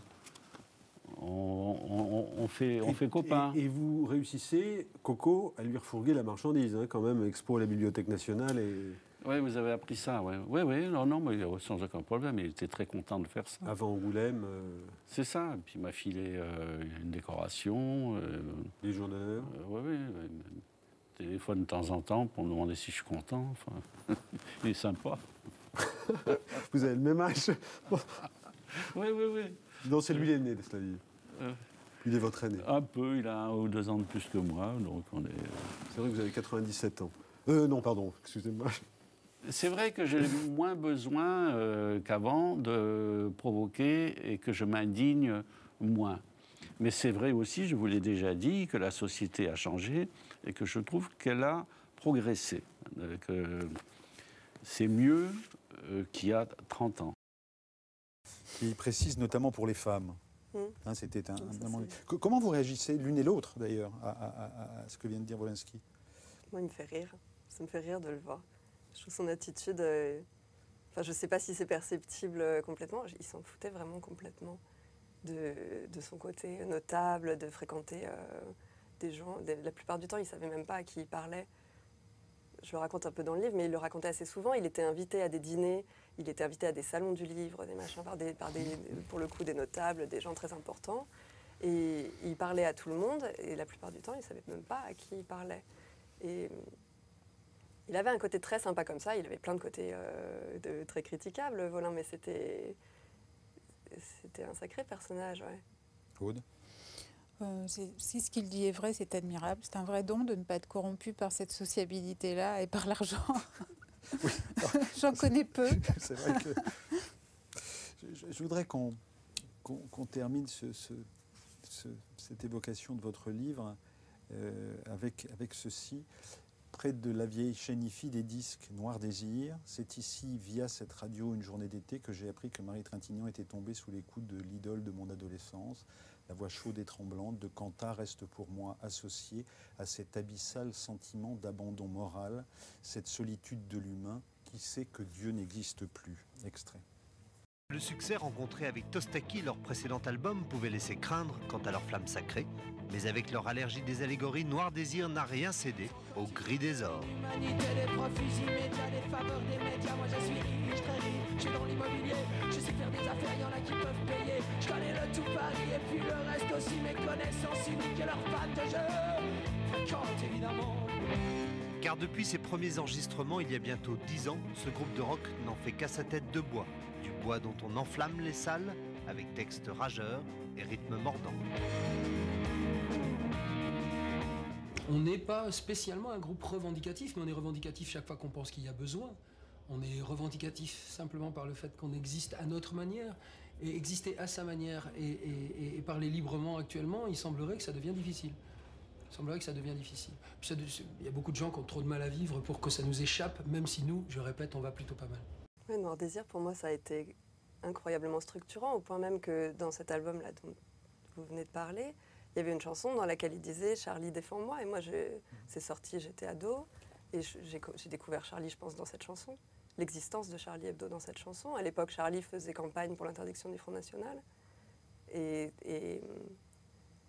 on fait copain. Et vous réussissez, Coco, à lui refourguer la marchandise, hein, quand même, expo à la Bibliothèque nationale et... Oui, vous avez appris ça, oui. Oui, non, mais sans aucun problème, il était très content de faire ça. Avant Angoulême C'est ça, et puis il m'a filé une décoration. Légion d'honneur. Oui. Téléphone de temps en temps pour me demander si je suis content. Enfin, il est sympa. Vous avez le même âge. Oui. Non, c'est lui l'aîné, cela dit. Il est votre aîné. Un peu, il a 1 ou 2 ans de plus que moi, donc on est... C'est vrai que vous avez 97 ans. Non, pardon, excusez-moi. C'est vrai que j'ai moins besoin qu'avant de provoquer et que je m'indigne moins. Mais c'est vrai aussi, je vous l'ai déjà dit, que la société a changé et que je trouve qu'elle a progressé. Que c'est mieux qu'il y a 30 ans. Il précise notamment pour les femmes. Hein, c'était Comment vous réagissez l'une et l'autre, d'ailleurs, à ce que vient de dire Wolinski? Moi, il me fait rire. Ça me fait rire de le voir. Je trouve son attitude... Enfin, je ne sais pas si c'est perceptible complètement. Il s'en foutait vraiment complètement de son côté notable, de fréquenter des gens. La plupart du temps, il ne savait même pas à qui il parlait. Je le raconte un peu dans le livre, mais il le racontait assez souvent. Il était invité à des dîners, il était invité à des salons du livre, des machins, pour le coup, des notables, des gens très importants. Et il parlait à tout le monde, et la plupart du temps, il ne savait même pas à qui il parlait. Et... il avait un côté très sympa comme ça, il avait plein de côtés très critiquables, Volin, mais c'était un sacré personnage, ouais. Aude? Si ce qu'il dit est vrai, c'est admirable. C'est un vrai don de ne pas être corrompu par cette sociabilité-là et par l'argent. Oui. J'en connais peu. C'est vrai que... Je voudrais qu'on termine cette évocation de votre livre avec ceci. Près de la vieille chaîne IFI des disques Noir Désir, c'est ici, via cette radio Une journée d'été, que j'ai appris que Marie Trintignant était tombée sous les coups de l'idole de mon adolescence. La voix chaude et tremblante de Cantat reste pour moi associée à cet abyssal sentiment d'abandon moral, cette solitude de l'humain qui sait que Dieu n'existe plus. Extrait. Le succès rencontré avec Tostaki, leur précédent album, pouvait laisser craindre quant à leur flamme sacrée. Mais avec leur allergie des allégories, Noir Désir n'a rien cédé au gris des ors. L'humanité, les profits immédiats, les faveurs des médias. Moi je suis riche, très riche, je suis dans l'immobilier. Je sais faire des affaires, y'en a qui peuvent payer. Je connais le tout Paris et puis le reste aussi. Mes connaissances uniques et leurs fans de jeu fréquentent évidemment. Car depuis ses premiers enregistrements, il y a bientôt 10 ans, ce groupe de rock n'en fait qu'à sa tête de bois. Du bois dont on enflamme les salles, avec textes rageurs et rythmes mordants. On n'est pas spécialement un groupe revendicatif, mais on est revendicatif chaque fois qu'on pense qu'il y a besoin. On est revendicatif simplement par le fait qu'on existe à notre manière. Et exister à sa manière et parler librement actuellement, il semblerait que ça devienne difficile. Puis il y a beaucoup de gens qui ont trop de mal à vivre pour que ça nous échappe, même si nous, je répète, on va plutôt pas mal. Ouais, Noir Désir, pour moi, ça a été incroyablement structurant, au point même que dans cet album-là dont vous venez de parler, il y avait une chanson dans laquelle il disait « Charlie, défends-moi ». Et moi, c'est sorti, j'étais ado, et j'ai découvert Charlie, je pense, dans cette chanson. L'existence de Charlie Hebdo dans cette chanson. À l'époque, Charlie faisait campagne pour l'interdiction du Front National. Et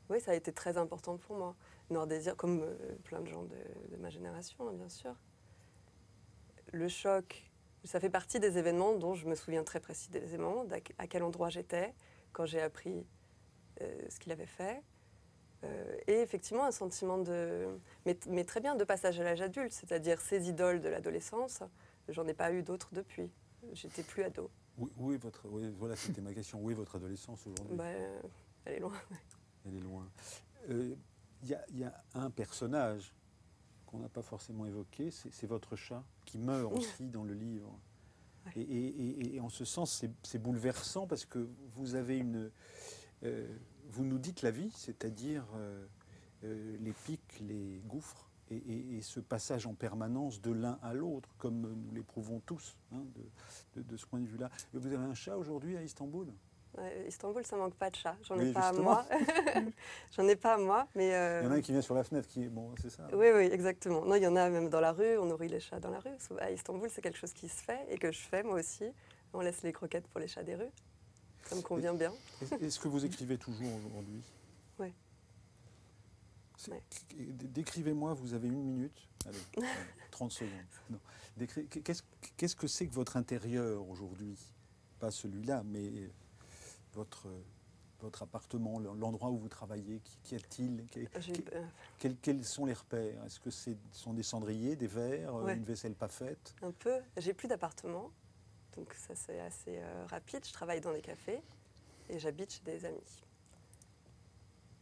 oui, ça a été très important pour moi. Noir Désir, comme plein de gens de ma génération, hein, bien sûr. Le choc, ça fait partie des événements dont je me souviens très précisément, à quel endroit j'étais quand j'ai appris ce qu'il avait fait. Et effectivement, un sentiment mais très bien, de passage à l'âge adulte, c'est-à-dire ces idoles de l'adolescence. J'en ai pas eu d'autres depuis. J'étais plus ado. Oui, voilà, c'était ma question. Où est votre adolescence aujourd'hui? Elle est loin. Elle est loin. Il y a un personnage qu'on n'a pas forcément évoqué, c'est votre chat, qui meurt aussi dans le livre. Ouais. Et en ce sens, c'est bouleversant parce que vous avez vous nous dites la vie, c'est-à-dire les pics, les gouffres, et ce passage en permanence de l'un à l'autre, comme nous l'éprouvons tous, hein, de ce point de vue-là. Vous avez un chat aujourd'hui à Istanbul ? Istanbul, ça manque pas de chat. J'en ai Oui, pas justement. à moi. J'en ai pas à moi, mais... Il y en a un qui vient sur la fenêtre, qui est... Bon, c'est ça. Oui, oui, exactement. Non, il y en a même dans la rue, on nourrit les chats dans la rue. À Istanbul, c'est quelque chose qui se fait et que je fais moi aussi. On laisse les croquettes pour les chats des rues. Ça me convient bien. Est-ce que vous écrivez toujours aujourd'hui ? Oui. Ouais. Décrivez-moi, vous avez 1 minute, allez, 30 secondes. Non. Qu'est-ce que c'est que votre intérieur aujourd'hui ? Pas celui-là, mais votre appartement, l'endroit où vous travaillez, qu'y a-t-il ? Quels sont les repères ? Est-ce que ce sont des cendriers, des verres, ouais. Une vaisselle pas faite ? Un peu. J'ai plus d'appartement, donc ça c'est assez rapide. Je travaille dans des cafés et j'habite chez des amis.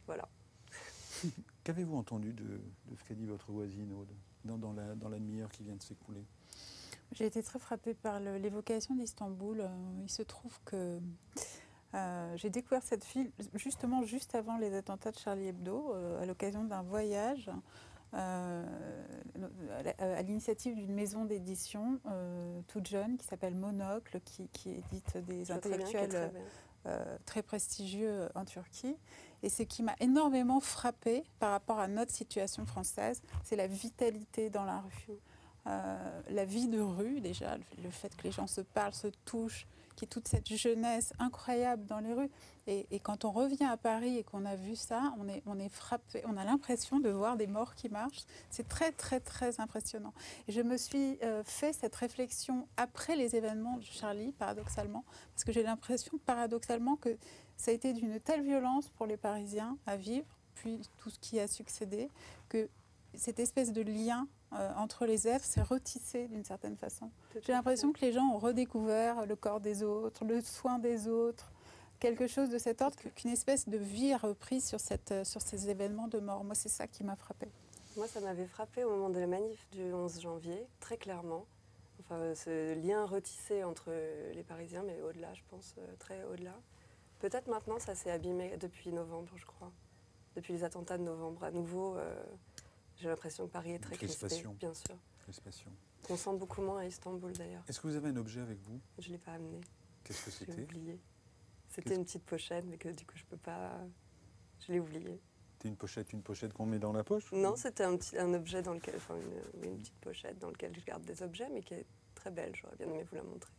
Voilà. Qu'avez-vous entendu de ce qu'a dit votre voisine, Aude, dans la demi-heure qui vient de s'écouler ? J'ai été très frappée par l'évocation d'Istanbul. Il se trouve que j'ai découvert cette ville justement juste avant les attentats de Charlie Hebdo, à l'occasion d'un voyage à l'initiative d'une maison d'édition toute jeune qui s'appelle Monocle, qui édite des intellectuels très prestigieux en Turquie. Et ce qui m'a énormément frappée par rapport à notre situation française, c'est la vitalité dans la rue. La vie de rue, déjà, le fait que les gens se parlent, se touchent, qu'il y ait toute cette jeunesse incroyable dans les rues. Et quand on revient à Paris et qu'on a vu ça, on est frappé, on a l'impression de voir des morts qui marchent. C'est très, très, très impressionnant. Et je me suis fait cette réflexion après les événements de Charlie, paradoxalement, parce que j'ai l'impression, paradoxalement, que ça a été d'une telle violence pour les Parisiens à vivre, puis tout ce qui a succédé, que cette espèce de lien entre les êtres s'est retissé d'une certaine façon. J'ai l'impression que les gens ont redécouvert le corps des autres, le soin des autres, quelque chose de cet ordre, qu'une espèce de vie a reprise sur ces événements de mort. Moi, c'est ça qui m'a frappée. Moi, ça m'avait frappée au moment de la manif du 11 janvier, très clairement. Enfin, ce lien retissé entre les Parisiens, mais au-delà, je pense, très au-delà. Peut-être maintenant, ça s'est abîmé depuis novembre, je crois. Depuis les attentats de novembre. À nouveau, j'ai l'impression que Paris est très crispé, bien sûr. Crispation. On sent beaucoup moins à Istanbul, d'ailleurs. Est-ce que vous avez un objet avec vous ? Je ne l'ai pas amené. Qu'est-ce que c'était ? J'ai oublié. C'était une petite pochette, mais que du coup, je peux pas... Je l'ai oublié. C'était une pochette qu'on met dans la poche ? Non, c'était un objet dans lequel... Enfin, une petite pochette dans laquelle je garde des objets, mais qui est très belle. J'aurais bien aimé vous la montrer.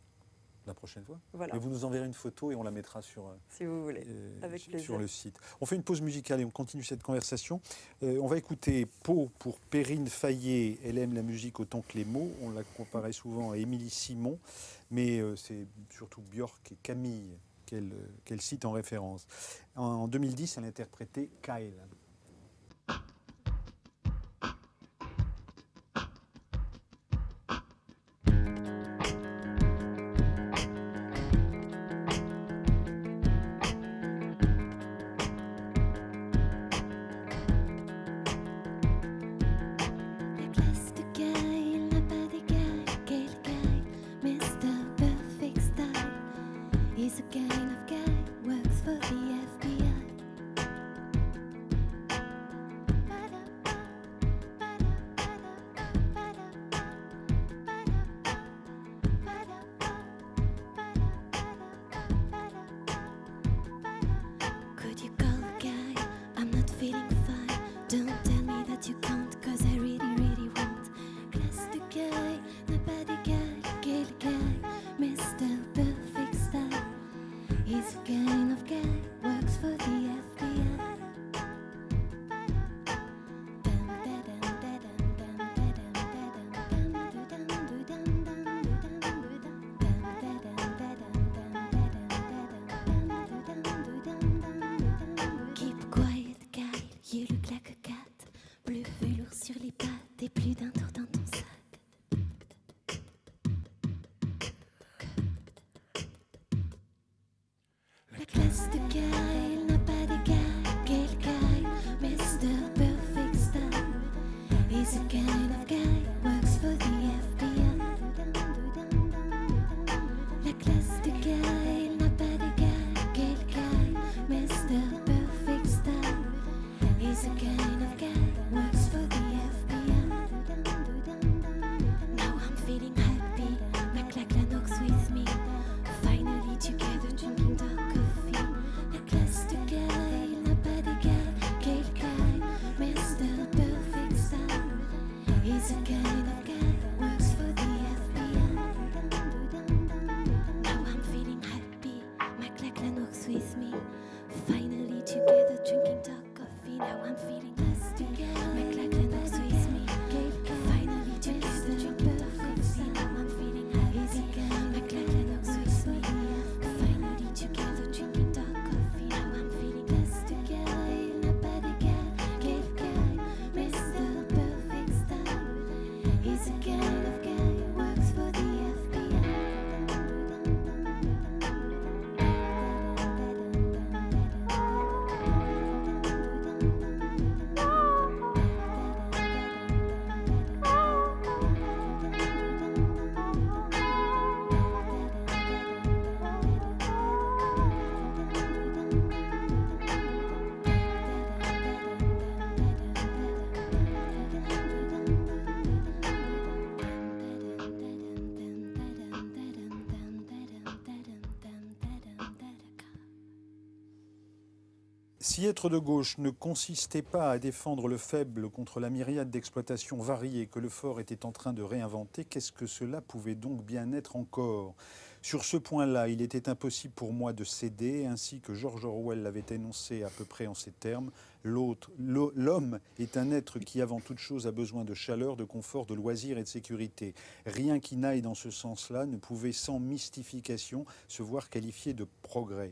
La prochaine fois. Voilà. Mais vous nous enverrez une photo et on la mettra sur, si vous voulez, avec plaisir. Sur le site. On fait une pause musicale et on continue cette conversation. On va écouter Pau pour Perrine Fayet. Elle aime la musique autant que les mots. On la comparait souvent à Émilie Simon, mais c'est surtout Björk et Camille qu'elle cite en référence. En 2010, elle interprétait Kyle. He's a kind of guy, works for the FBI. He's a kind of guy, works for the FBI. Now I'm feeling happy, McLachlan works with me. Finally together drinking dark coffee. Now I'm feeling happy, McLachlan works with me. Finally together drinking dark coffee. Now I'm feeling happy, McLachlan works with me. Finally together drinking dark coffee. Now I'm feeling happy. Together in a bad guy, cave guy, Mr. Perfect Style. He's a kind of guy, works for the Si être de gauche ne consistait pas à défendre le faible contre la myriade d'exploitations variées que le fort était en train de réinventer, qu'est-ce que cela pouvait donc bien être encore ? Sur ce point-là, il était impossible pour moi de céder, ainsi que George Orwell l'avait énoncé à peu près en ces termes. L'homme est un être qui, avant toute chose, a besoin de chaleur, de confort, de loisirs et de sécurité. Rien qui n'aille dans ce sens-là ne pouvait, sans mystification, se voir qualifié de progrès.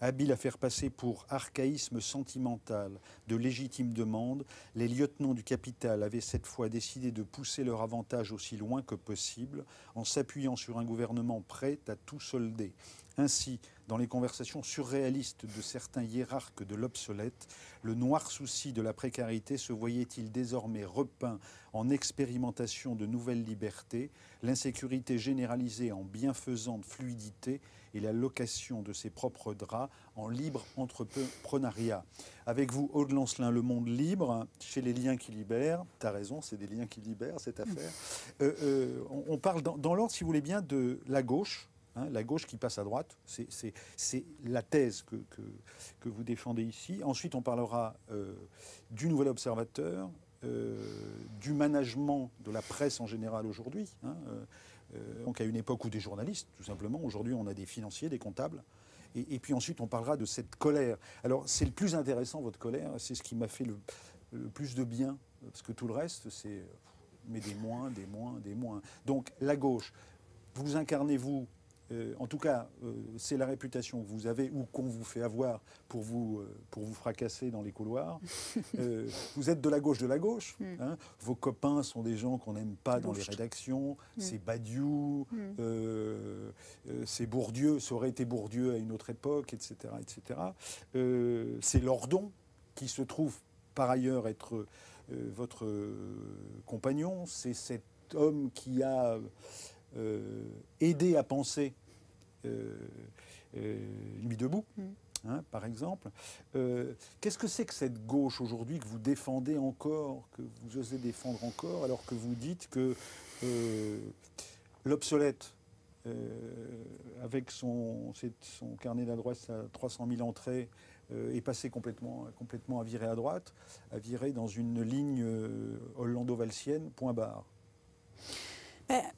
Habile à faire passer pour archaïsme sentimental de légitime demande, les lieutenants du capital avaient cette fois décidé de pousser leur avantage aussi loin que possible, en s'appuyant sur un gouvernement prêt à tout solder. Ainsi, dans les conversations surréalistes de certains hiérarques de l'obsolète, le noir souci de la précarité se voyait-il désormais repeint en expérimentation de nouvelles libertés, l'insécurité généralisée en bienfaisante fluidité et la location de ses propres draps en libre entrepreneuriat. Avec vous, Aude Lancelin, Le Monde Libre, chez Les Liens qui Libèrent. Tu as raison, c'est des liens qui libèrent, cette affaire. On parle dans l'ordre, si vous voulez bien, de la gauche. Hein, la gauche qui passe à droite, c'est la thèse que vous défendez ici. Ensuite, on parlera du Nouvel Observateur, du management de la presse en général aujourd'hui. Hein, donc à une époque où des journalistes, tout simplement, aujourd'hui on a des financiers, des comptables. Et puis ensuite, on parlera de cette colère. Alors, c'est le plus intéressant, votre colère, c'est ce qui m'a fait le plus de bien, parce que tout le reste, c'est mais des moins, des moins, des moins. Donc, la gauche, vous incarnez, vous, en tout cas, c'est la réputation que vous avez ou qu'on vous fait avoir pour vous fracasser dans les couloirs. Vous êtes de la gauche. Hein. Vos copains sont des gens qu'on n'aime pas dans les rédactions. C'est Badiou, c'est Bourdieu, ça aurait été Bourdieu à une autre époque, etc. etc. C'est Lordon, qui se trouve par ailleurs être votre compagnon. C'est cet homme qui a aidé à penser Nuit debout, hein, par exemple. Qu'est-ce que c'est que cette gauche aujourd'hui que vous défendez encore, que vous osez défendre encore, alors que vous dites que l'obsolète, avec son carnet d'adresse à 300 000 entrées, est passé complètement à virer à droite, à virer dans une ligne hollando-valsienne, point barre.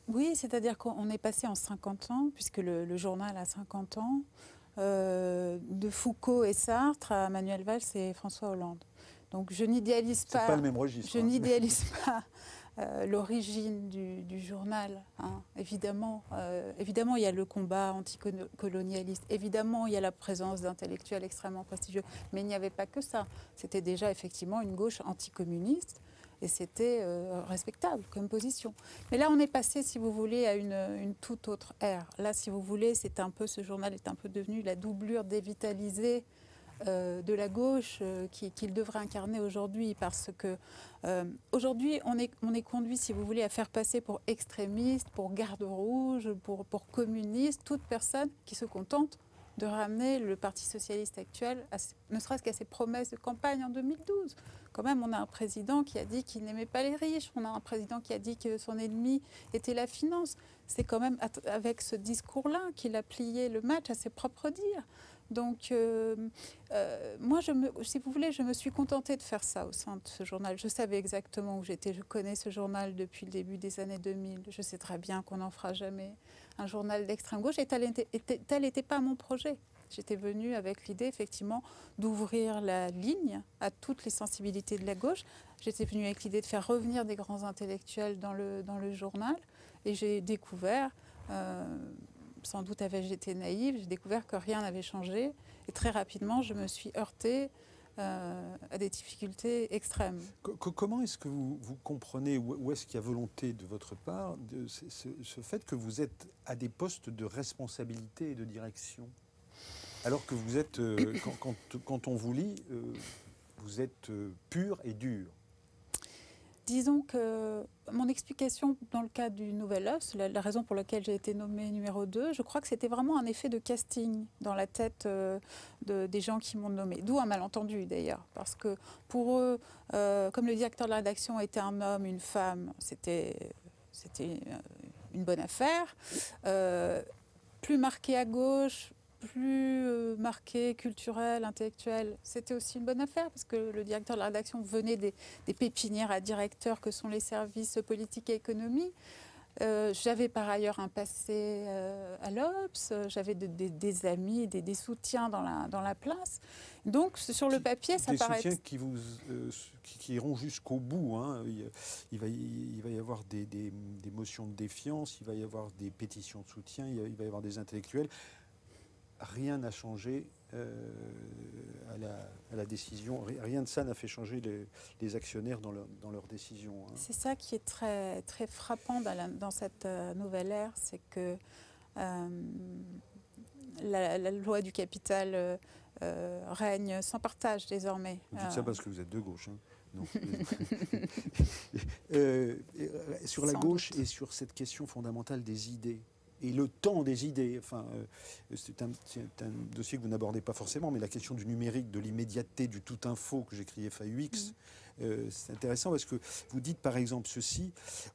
Oui, c'est-à-dire qu'on est passé en 50 ans, puisque le journal a 50 ans, de Foucault et Sartre à Manuel Valls et François Hollande. Donc je n'idéalise pas. C'est pas le même registre. Je n'idéalise pas l'origine du journal. Hein. Évidemment, il y a le combat anticolonialiste. Évidemment, il y a la présence d'intellectuels extrêmement prestigieux. Mais il n'y avait pas que ça. C'était déjà effectivement une gauche anticommuniste. Et c'était respectable comme position. Mais là, on est passé, si vous voulez, à une toute autre ère. Là, si vous voulez, ce journal est un peu devenu la doublure dévitalisée de la gauche qu'il devrait incarner aujourd'hui. Parce que aujourd'hui, on est conduit, si vous voulez, à faire passer pour extrémiste, pour garde rouge, pour communiste, toute personne qui se contente de ramener le Parti socialiste actuel, ne serait-ce qu'à ses promesses de campagne en 2012. Quand même, on a un président qui a dit qu'il n'aimait pas les riches. On a un président qui a dit que son ennemi était la finance. C'est quand même avec ce discours-là qu'il a plié le match à ses propres dires. Donc, moi, si vous voulez, je me suis contentée de faire ça au sein de ce journal. Je savais exactement où j'étais. Je connais ce journal depuis le début des années 2000. Je sais très bien qu'on n'en fera jamais un journal d'extrême gauche. Et tel n'était pas mon projet. J'étais venue avec l'idée, effectivement, d'ouvrir la ligne à toutes les sensibilités de la gauche. J'étais venue avec l'idée de faire revenir des grands intellectuels dans le journal. Et j'ai découvert, sans doute avais-je été naïve, j'ai découvert que rien n'avait changé. Et très rapidement, je me suis heurtée à des difficultés extrêmes. Comment est-ce que vous comprenez, où est-ce qu'il y a volonté de votre part, de ce fait que vous êtes à des postes de responsabilité et de direction ? Alors que vous êtes, quand on vous lit, vous êtes pur et dur. Disons que mon explication dans le cadre du Nouvel Œuf, la raison pour laquelle j'ai été nommée numéro 2, je crois que c'était vraiment un effet de casting dans la tête des gens qui m'ont nommée. D'où un malentendu d'ailleurs, parce que pour eux, comme le directeur de la rédaction était un homme, une femme, c'était une bonne affaire. Plus marqué à gauche, plus marqué, culturel, intellectuel, c'était aussi une bonne affaire parce que le directeur de la rédaction venait des pépinières à directeurs que sont les services politique et économie. J'avais par ailleurs un passé à l'Obs, j'avais des amis, des soutiens dans la place. Donc sur le papier, ça paraît... Des soutiens qui iront jusqu'au bout. Hein. Il va y avoir des motions de défiance, il va y avoir des pétitions de soutien, il va y avoir des intellectuels. Rien n'a changé à la décision. Rien de ça n'a fait changer les actionnaires dans leur décision. Hein. C'est ça qui est très, très frappant dans cette nouvelle ère, c'est que la loi du capital règne sans partage désormais. Vous dites ça parce que vous êtes de gauche. Hein. Non. Sur la gauche et sur cette question fondamentale des idées. Et le temps des idées, c'est un dossier que vous n'abordez pas forcément, mais la question du numérique, de l'immédiateté, du tout info que j'écris FAUX, c'est intéressant parce que vous dites par exemple ceci,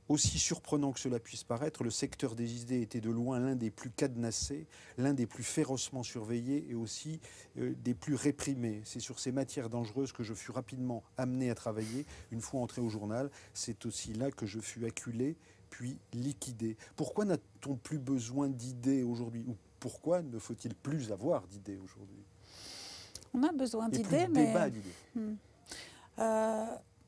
aussi surprenant que cela puisse paraître, le secteur des idées était de loin l'un des plus cadenassés, l'un des plus férocement surveillés et aussi des plus réprimés. C'est sur ces matières dangereuses que je fus rapidement amené à travailler. Une fois entré au journal, c'est aussi là que je fus acculé, puis liquidé. Pourquoi n'a-t-on plus besoin d'idées aujourd'hui? Ou pourquoi ne faut-il plus avoir d'idées aujourd'hui? On a besoin d'idées, mais... débat d'idées.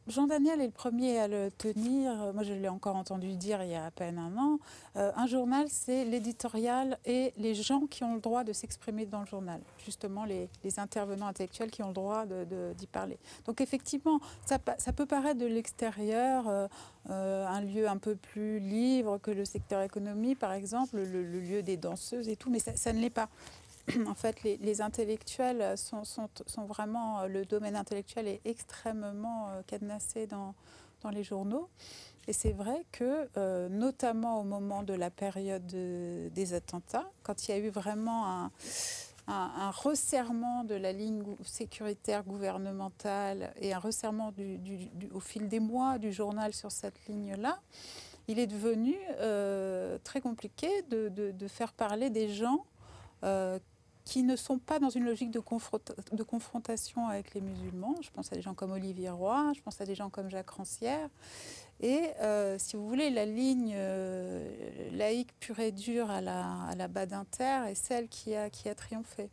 Jean Daniel est le premier à le tenir. Moi, je l'ai encore entendu dire il y a à peine un an. Un journal, c'est l'éditorial et les gens qui ont le droit de s'exprimer dans le journal. Justement, les intervenants intellectuels qui ont le droit d'y parler. Donc, effectivement, ça peut paraître de l'extérieur un lieu un peu plus libre que le secteur économie, par exemple, le lieu des danseuses et tout, mais ça ne l'est pas. En fait, les intellectuels sont vraiment... Le domaine intellectuel est extrêmement cadenassé dans les journaux. Et c'est vrai que, notamment au moment de la période des attentats, quand il y a eu vraiment un resserrement de la ligne sécuritaire gouvernementale et un resserrement au fil des mois du journal sur cette ligne-là, il est devenu très compliqué de faire parler des gens qui ne sont pas dans une logique de confrontation avec les musulmans. Je pense à des gens comme Olivier Roy, je pense à des gens comme Jacques Rancière. Et si vous voulez, la ligne laïque pure et dure à la Badinter est celle qui a triomphé.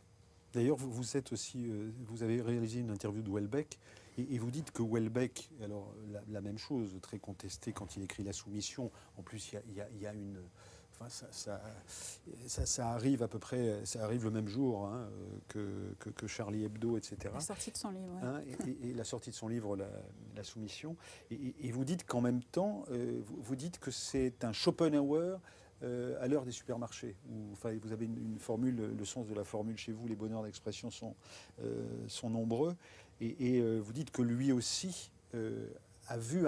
D'ailleurs, vous êtes aussi, vous avez réalisé une interview de Houellebecq et vous dites que Houellebecq, alors la même chose, très contesté quand il écrit La Soumission. En plus, il y a une... Ça arrive à peu près, ça arrive le même jour hein, que Charlie Hebdo, etc. La sortie de son livre. Ouais. Hein, et la sortie de son livre, La Soumission. Et vous dites qu'en même temps, vous dites que c'est un Schopenhauer à l'heure des supermarchés. Vous avez une formule, le sens de la formule chez vous, les bonheurs d'expression sont nombreux. Et vous dites que lui aussi a vu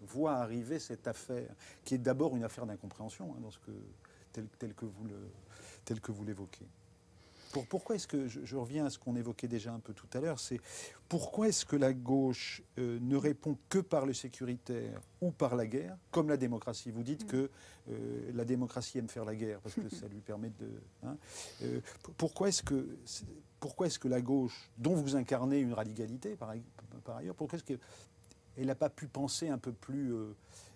voit arriver cette affaire, qui est d'abord une affaire d'incompréhension, hein, telle que vous l'évoquez. Pourquoi est-ce que, je reviens à ce qu'on évoquait déjà un peu tout à l'heure, c'est pourquoi est-ce que la gauche ne répond que par le sécuritaire ou par la guerre, comme la démocratie? Vous dites que la démocratie aime faire la guerre, parce que ça lui permet de... Hein, pourquoi est-ce que la gauche, dont vous incarnez une radicalité par ailleurs, pourquoi est-ce qu'elle n'a pas pu penser un peu plus,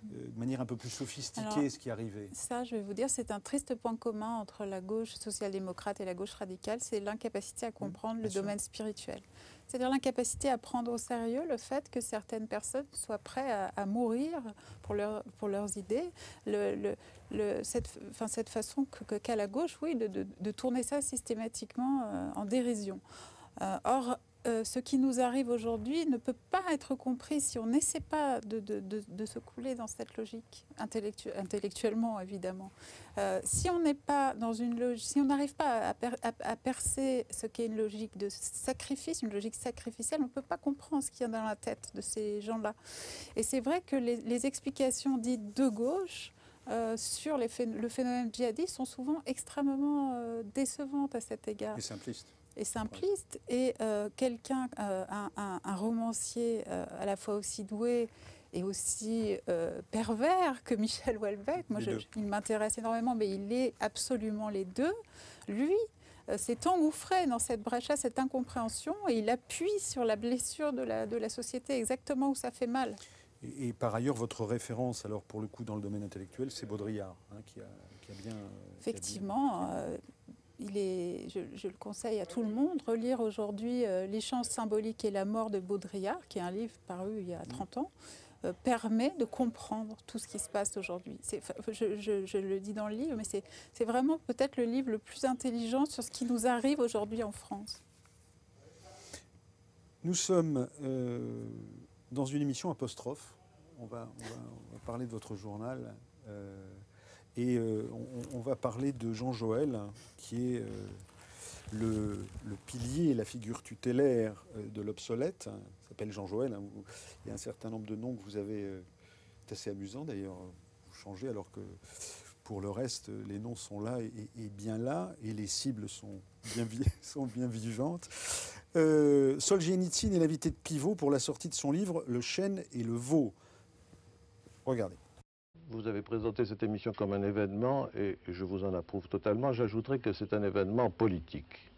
de manière un peu plus sophistiquée ce qui arrivait? Ça, je vais vous dire, c'est un triste point commun entre la gauche social-démocrate et la gauche radicale, c'est l'incapacité à comprendre le domaine spirituel. C'est-à-dire l'incapacité à prendre au sérieux le fait que certaines personnes soient prêtes à mourir pour leurs idées. Cette façon qu'a la gauche, oui, de tourner ça systématiquement en dérision. Or, ce qui nous arrive aujourd'hui ne peut pas être compris si on n'essaie pas de se couler dans cette logique, intellectuellement évidemment. Si on n'est pas dans une logique, si on n'arrive pas à percer ce qu'est une logique de sacrifice, une logique sacrificielle, on ne peut pas comprendre ce qu'il y a dans la tête de ces gens-là. Et c'est vrai que les explications dites de gauche sur le phénomène djihadiste sont souvent extrêmement décevantes à cet égard. Et simpliste. Et quelqu'un, un romancier à la fois aussi doué et aussi pervers que Michel Houellebecq, moi il m'intéresse énormément, mais il est absolument les deux. Lui s'est engouffré dans cette brèche-là, cette incompréhension, et il appuie sur la blessure de la société, exactement où ça fait mal. Et par ailleurs, votre référence, alors pour le coup dans le domaine intellectuel, c'est Baudrillard, hein, qui a bien... Effectivement. Je le conseille à tout le monde, relire aujourd'hui L'échange symbolique et la mort de Baudrillard, qui est un livre paru il y a 30 ans, permet de comprendre tout ce qui se passe aujourd'hui. Je le dis dans le livre, mais c'est vraiment peut-être le livre le plus intelligent sur ce qui nous arrive aujourd'hui en France. Nous sommes dans une émission apostrophe. On va parler de votre journal. Et on va parler de Jean Joël, qui est le pilier et la figure tutélaire de l'obsolète. Il s'appelle Jean Joël. Hein. Il y a un certain nombre de noms que vous avez. C'est assez amusant d'ailleurs. Vous changez alors que pour le reste, les noms sont là et bien là, et les cibles sont bien vivantes. Solzhenitsyn est l'invité de pivot pour la sortie de son livre Le chêne et le veau. Regardez. Vous avez présenté cette émission comme un événement et je vous en approuve totalement. J'ajouterai que c'est un événement politique.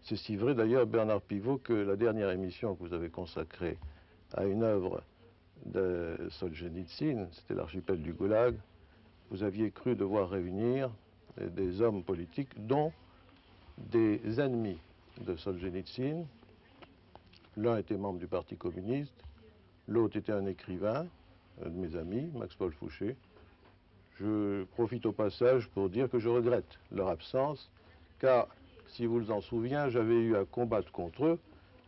C'est si vrai d'ailleurs, Bernard Pivot, que la dernière émission que vous avez consacrée à une œuvre de Solzhenitsyn, c'était l'archipel du Goulag, vous aviez cru devoir réunir des hommes politiques, dont des ennemis de Solzhenitsyn. L'un était membre du Parti communiste, l'autre était un écrivain, un de mes amis, Max-Paul Fouché. Je profite au passage pour dire que je regrette leur absence, car, si vous vous en souvenez, j'avais eu à combattre contre eux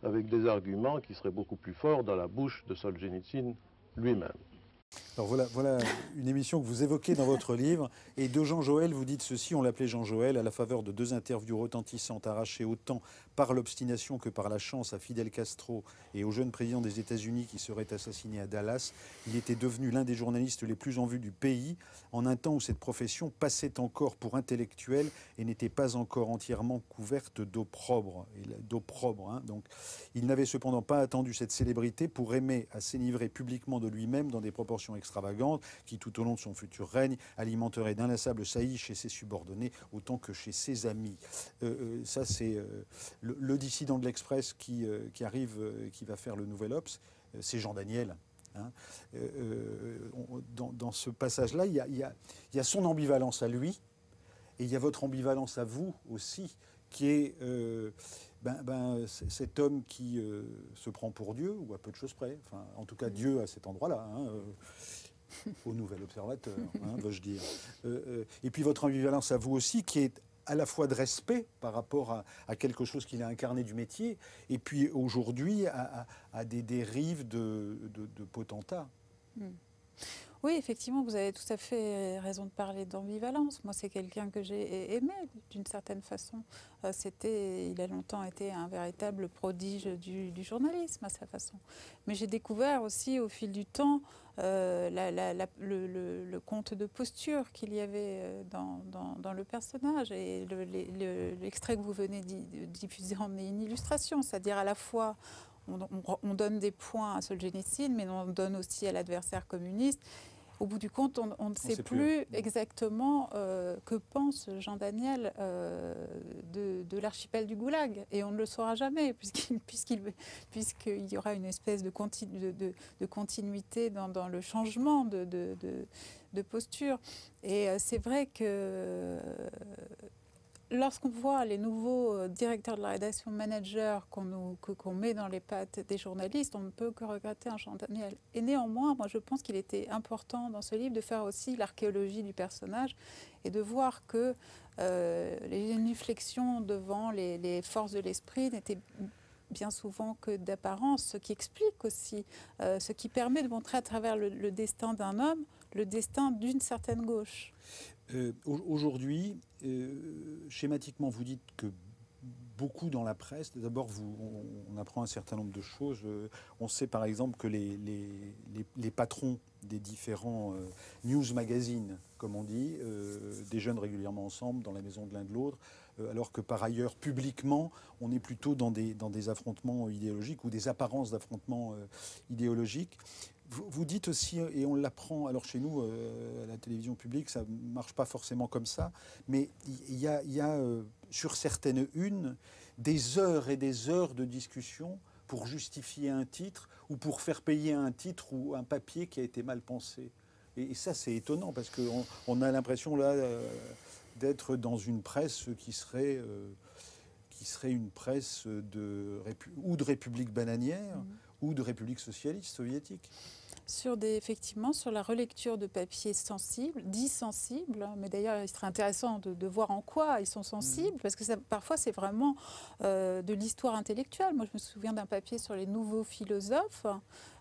avec des arguments qui seraient beaucoup plus forts dans la bouche de Solzhenitsyn lui-même. Alors voilà une émission que vous évoquez dans votre livre. Et de Jean Joël, vous dites ceci, on l'appelait Jean Joël, à la faveur de 2 interviews retentissantes arrachées autant par l'obstination que par la chance à Fidel Castro et au jeune président des États-Unis qui serait assassiné à Dallas. Il était devenu l'un des journalistes les plus en vue du pays, en un temps où cette profession passait encore pour intellectuelle et n'était pas encore entièrement couverte d'opprobre. Hein. Donc, il n'avait cependant pas attendu cette célébrité pour aimer à s'enivrer publiquement de lui-même dans des proportions extravagante qui, tout au long de son futur règne, alimenterait d'inlassables saillies chez ses subordonnés autant que chez ses amis. Ça, c'est le dissident de l'Express qui arrive, qui va faire le Nouvel Obs, c'est Jean Daniel. Hein. Dans ce passage-là, il y a son ambivalence à lui, et il y a votre ambivalence à vous aussi, qui est cet homme qui se prend pour Dieu, ou à peu de choses près, enfin, en tout cas Dieu à cet endroit-là, hein, au Nouvel Observateur, hein, veux-je dire. Et puis votre ambivalence à vous aussi, qui est à la fois de respect par rapport à quelque chose qu'il a incarné du métier, et puis aujourd'hui à des dérives de potentats. Oui, effectivement, vous avez tout à fait raison de parler d'ambivalence. Moi, c'est quelqu'un que j'ai aimé d'une certaine façon. Il a longtemps été un véritable prodige du journalisme à sa façon. Mais j'ai découvert aussi au fil du temps le conte de posture qu'il y avait dans le personnage. Et l'extrait que vous venez de diffuser en est une illustration, c'est-à-dire à la fois on donne des points à Solzhenitsyn, mais on donne aussi à l'adversaire communiste. Au bout du compte, on ne sait plus exactement que pense Jean Daniel de l'archipel du Goulag. Et on ne le saura jamais, puisqu'il y aura une espèce de continuité dans le changement de posture. Et c'est vrai que lorsqu'on voit les nouveaux directeurs de la rédaction, managers qu'on met dans les pattes des journalistes, on ne peut que regretter un Jean Daniel. Et néanmoins, moi je pense qu'il était important dans ce livre de faire aussi l'archéologie du personnage et de voir que les génuflexions devant les forces de l'esprit n'étaient bien souvent que d'apparence, ce qui explique aussi, ce qui permet de montrer à travers le destin d'un homme, le destin d'une certaine gauche. Aujourd'hui, schématiquement, vous dites que beaucoup dans la presse, d'abord on apprend un certain nombre de choses. On sait par exemple que les patrons des différents news magazines, comme on dit, déjeunent régulièrement ensemble dans la maison de l'un de l'autre, alors que par ailleurs, publiquement, on est plutôt dans des affrontements idéologiques ou des apparences d'affrontements idéologiques. Vous dites aussi, et on l'apprend, alors chez nous, à la télévision publique, ça ne marche pas forcément comme ça, mais il y a sur certaines unes, des heures et des heures de discussion pour justifier un titre ou pour faire payer un titre ou un papier qui a été mal pensé. Et ça, c'est étonnant, parce qu'on a l'impression, là, d'être dans une presse qui serait une presse ou de république bananière ou de république socialiste soviétique. Effectivement, sur la relecture de papiers sensibles, dits sensibles, mais d'ailleurs il serait intéressant de voir en quoi ils sont sensibles, parce que parfois c'est vraiment de l'histoire intellectuelle. Moi je me souviens d'un papier sur les nouveaux philosophes,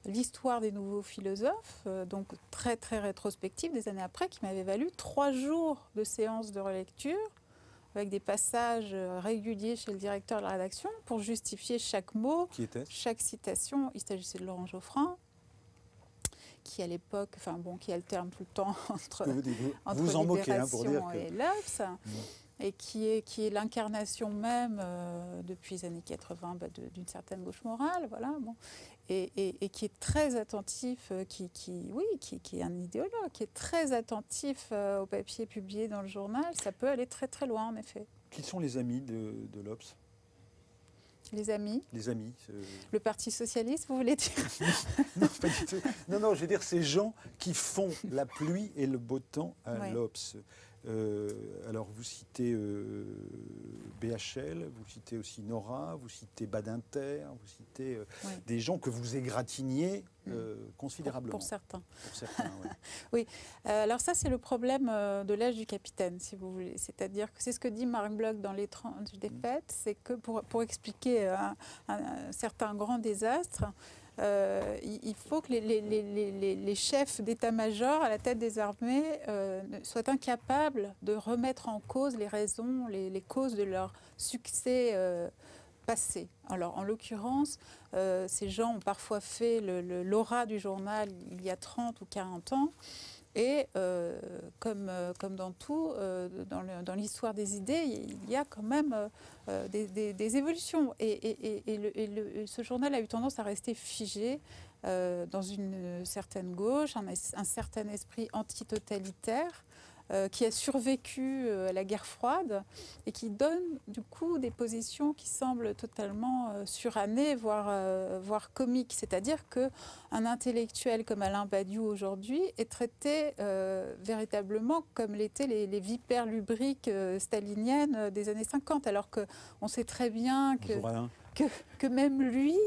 l'histoire des nouveaux philosophes, donc très très rétrospective des années après, qui m'avait valu 3 jours de séance de relecture, avec des passages réguliers chez le directeur de la rédaction pour justifier chaque mot, chaque citation. Il s'agissait de Laurent Geoffrin, qui à l'époque, qui alterne tout le temps entre Libération et l'Obs, et qui est l'incarnation même depuis les années 80 d'une certaine gauche morale, voilà. Bon. Et qui est très attentif, qui est un idéologue, qui est très attentif aux papiers publiés dans le journal. Ça peut aller très très loin en effet. Qui sont les amis de l'Obs ? Les amis. Les amis. Le Parti socialiste, vous voulez dire? Non, pas du tout. Non, je veux dire ces gens qui font la pluie et le beau temps à l'Obs. Alors vous citez BHL, vous citez aussi Nora, vous citez Badinter, vous citez des gens que vous égratigniez considérablement. Pour certains. Pour certains, oui. Oui, alors ça c'est le problème de l'âge du capitaine, si vous voulez. C'est-à-dire que c'est ce que dit Marc Bloch dans L'étrange défaite, c'est que pour expliquer un certain grand désastre, il faut que les chefs d'état-major à la tête des armées soient incapables de remettre en cause les raisons, les causes de leur succès passé. Alors, en l'occurrence, ces gens ont parfois fait l'aura du journal il y a 30 ou 40 ans. Et comme dans tout, dans l'histoire des idées, il y a quand même des évolutions. Et ce journal a eu tendance à rester figé dans une certaine gauche, un certain esprit antitotalitaire qui a survécu à la guerre froide et qui donne du coup des positions qui semblent totalement surannées, voire comiques. C'est-à-dire qu'un intellectuel comme Alain Badiou aujourd'hui est traité véritablement comme l'étaient les vipères lubriques staliniennes des années 50, alors qu'on sait très bien que même lui,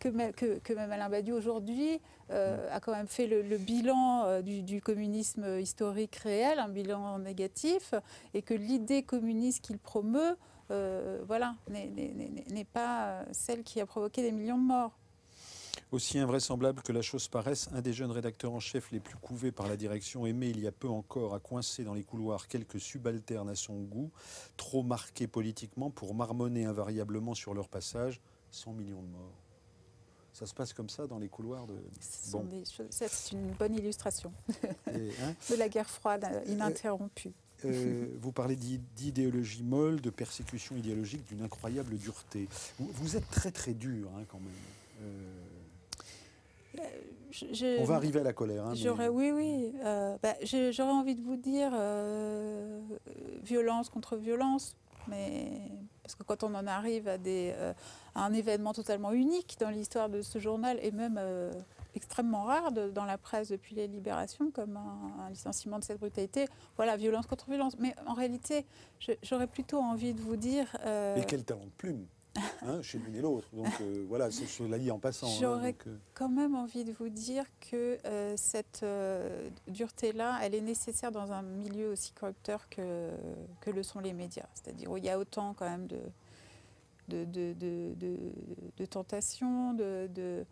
que même Alain Badiou aujourd'hui a quand même fait le bilan du communisme historique réel, un bilan négatif, et que l'idée communiste qu'il promeut n'est pas celle qui a provoqué des millions de morts. Aussi invraisemblable que la chose paraisse, un des jeunes rédacteurs en chef les plus couvés par la direction aimait il y a peu encore à coincer dans les couloirs quelques subalternes à son goût, trop marqués politiquement pour marmonner invariablement sur leur passage 100 millions de morts. Ça se passe comme ça dans les couloirs de... Bon. C'est une bonne illustration de la guerre froide ininterrompue. Vous parlez d'idéologie molle, de persécution idéologique, d'une incroyable dureté. Vous êtes très très dur quand même. On va arriver à la colère. Oui. J'aurais envie de vous dire violence contre violence, mais parce que quand on en arrive à un événement totalement unique dans l'histoire de ce journal, et même extrêmement rare dans la presse depuis les libérations, comme un licenciement de cette brutalité, voilà, violence contre violence. Mais en réalité, j'aurais plutôt envie de vous dire... Mais quel talent de plume chez l'une et l'autre. Donc voilà, cela dit en passant. J'aurais quand même envie de vous dire que cette dureté-là, elle est nécessaire dans un milieu aussi corrupteur que le sont les médias. C'est-à-dire où il y a autant quand même de tentations, de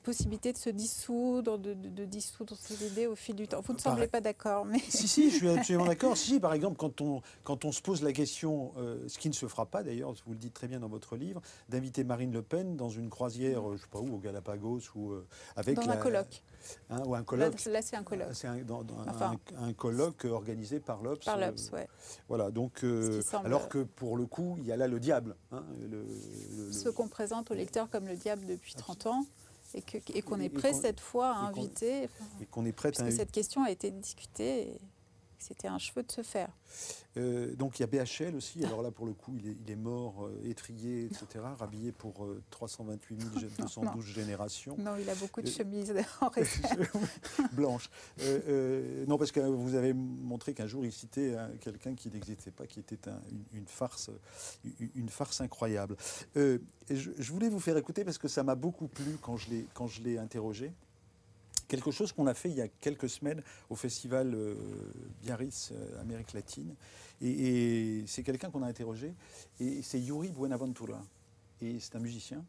possibilités de se dissoudre, de dissoudre ses idées au fil du temps. Vous ne semblez pas d'accord, mais... Si, je suis absolument d'accord. Si, par exemple, quand on se pose la question, ce qui ne se fera pas d'ailleurs, vous le dites très bien dans votre livre, d'inviter Marine Le Pen dans une croisière, je ne sais pas où, au Galapagos, ou avec... Dans un colloque. Ou un colloque. Là, c'est un colloque. C'est un colloque organisé par l'Obs. Par l'Obs, oui. Voilà, donc... alors que pour le coup, il y a là le diable. Ce qu'on présente au lecteur comme le diable depuis 30 ans, et qu'on est prêt cette fois à inviter. Et qu'on est prêt parce que cette question a été discutée, et c'était un cheveu de se faire. Donc il y a BHL aussi, alors là pour le coup il est mort, étrié, etc., rhabillé pour 328 212 générations. Non, il a beaucoup de chemises en réserve. Blanches. Non, parce que vous avez montré qu'un jour il citait quelqu'un qui n'existait pas, qui était une farce incroyable. Je voulais vous faire écouter, parce que ça m'a beaucoup plu quand je l'ai interrogé. Quelque chose qu'on a fait il y a quelques semaines au festival Biarritz Amérique latine. Et c'est quelqu'un qu'on a interrogé. Et c'est Yuri Buenaventura. Et c'est un musicien.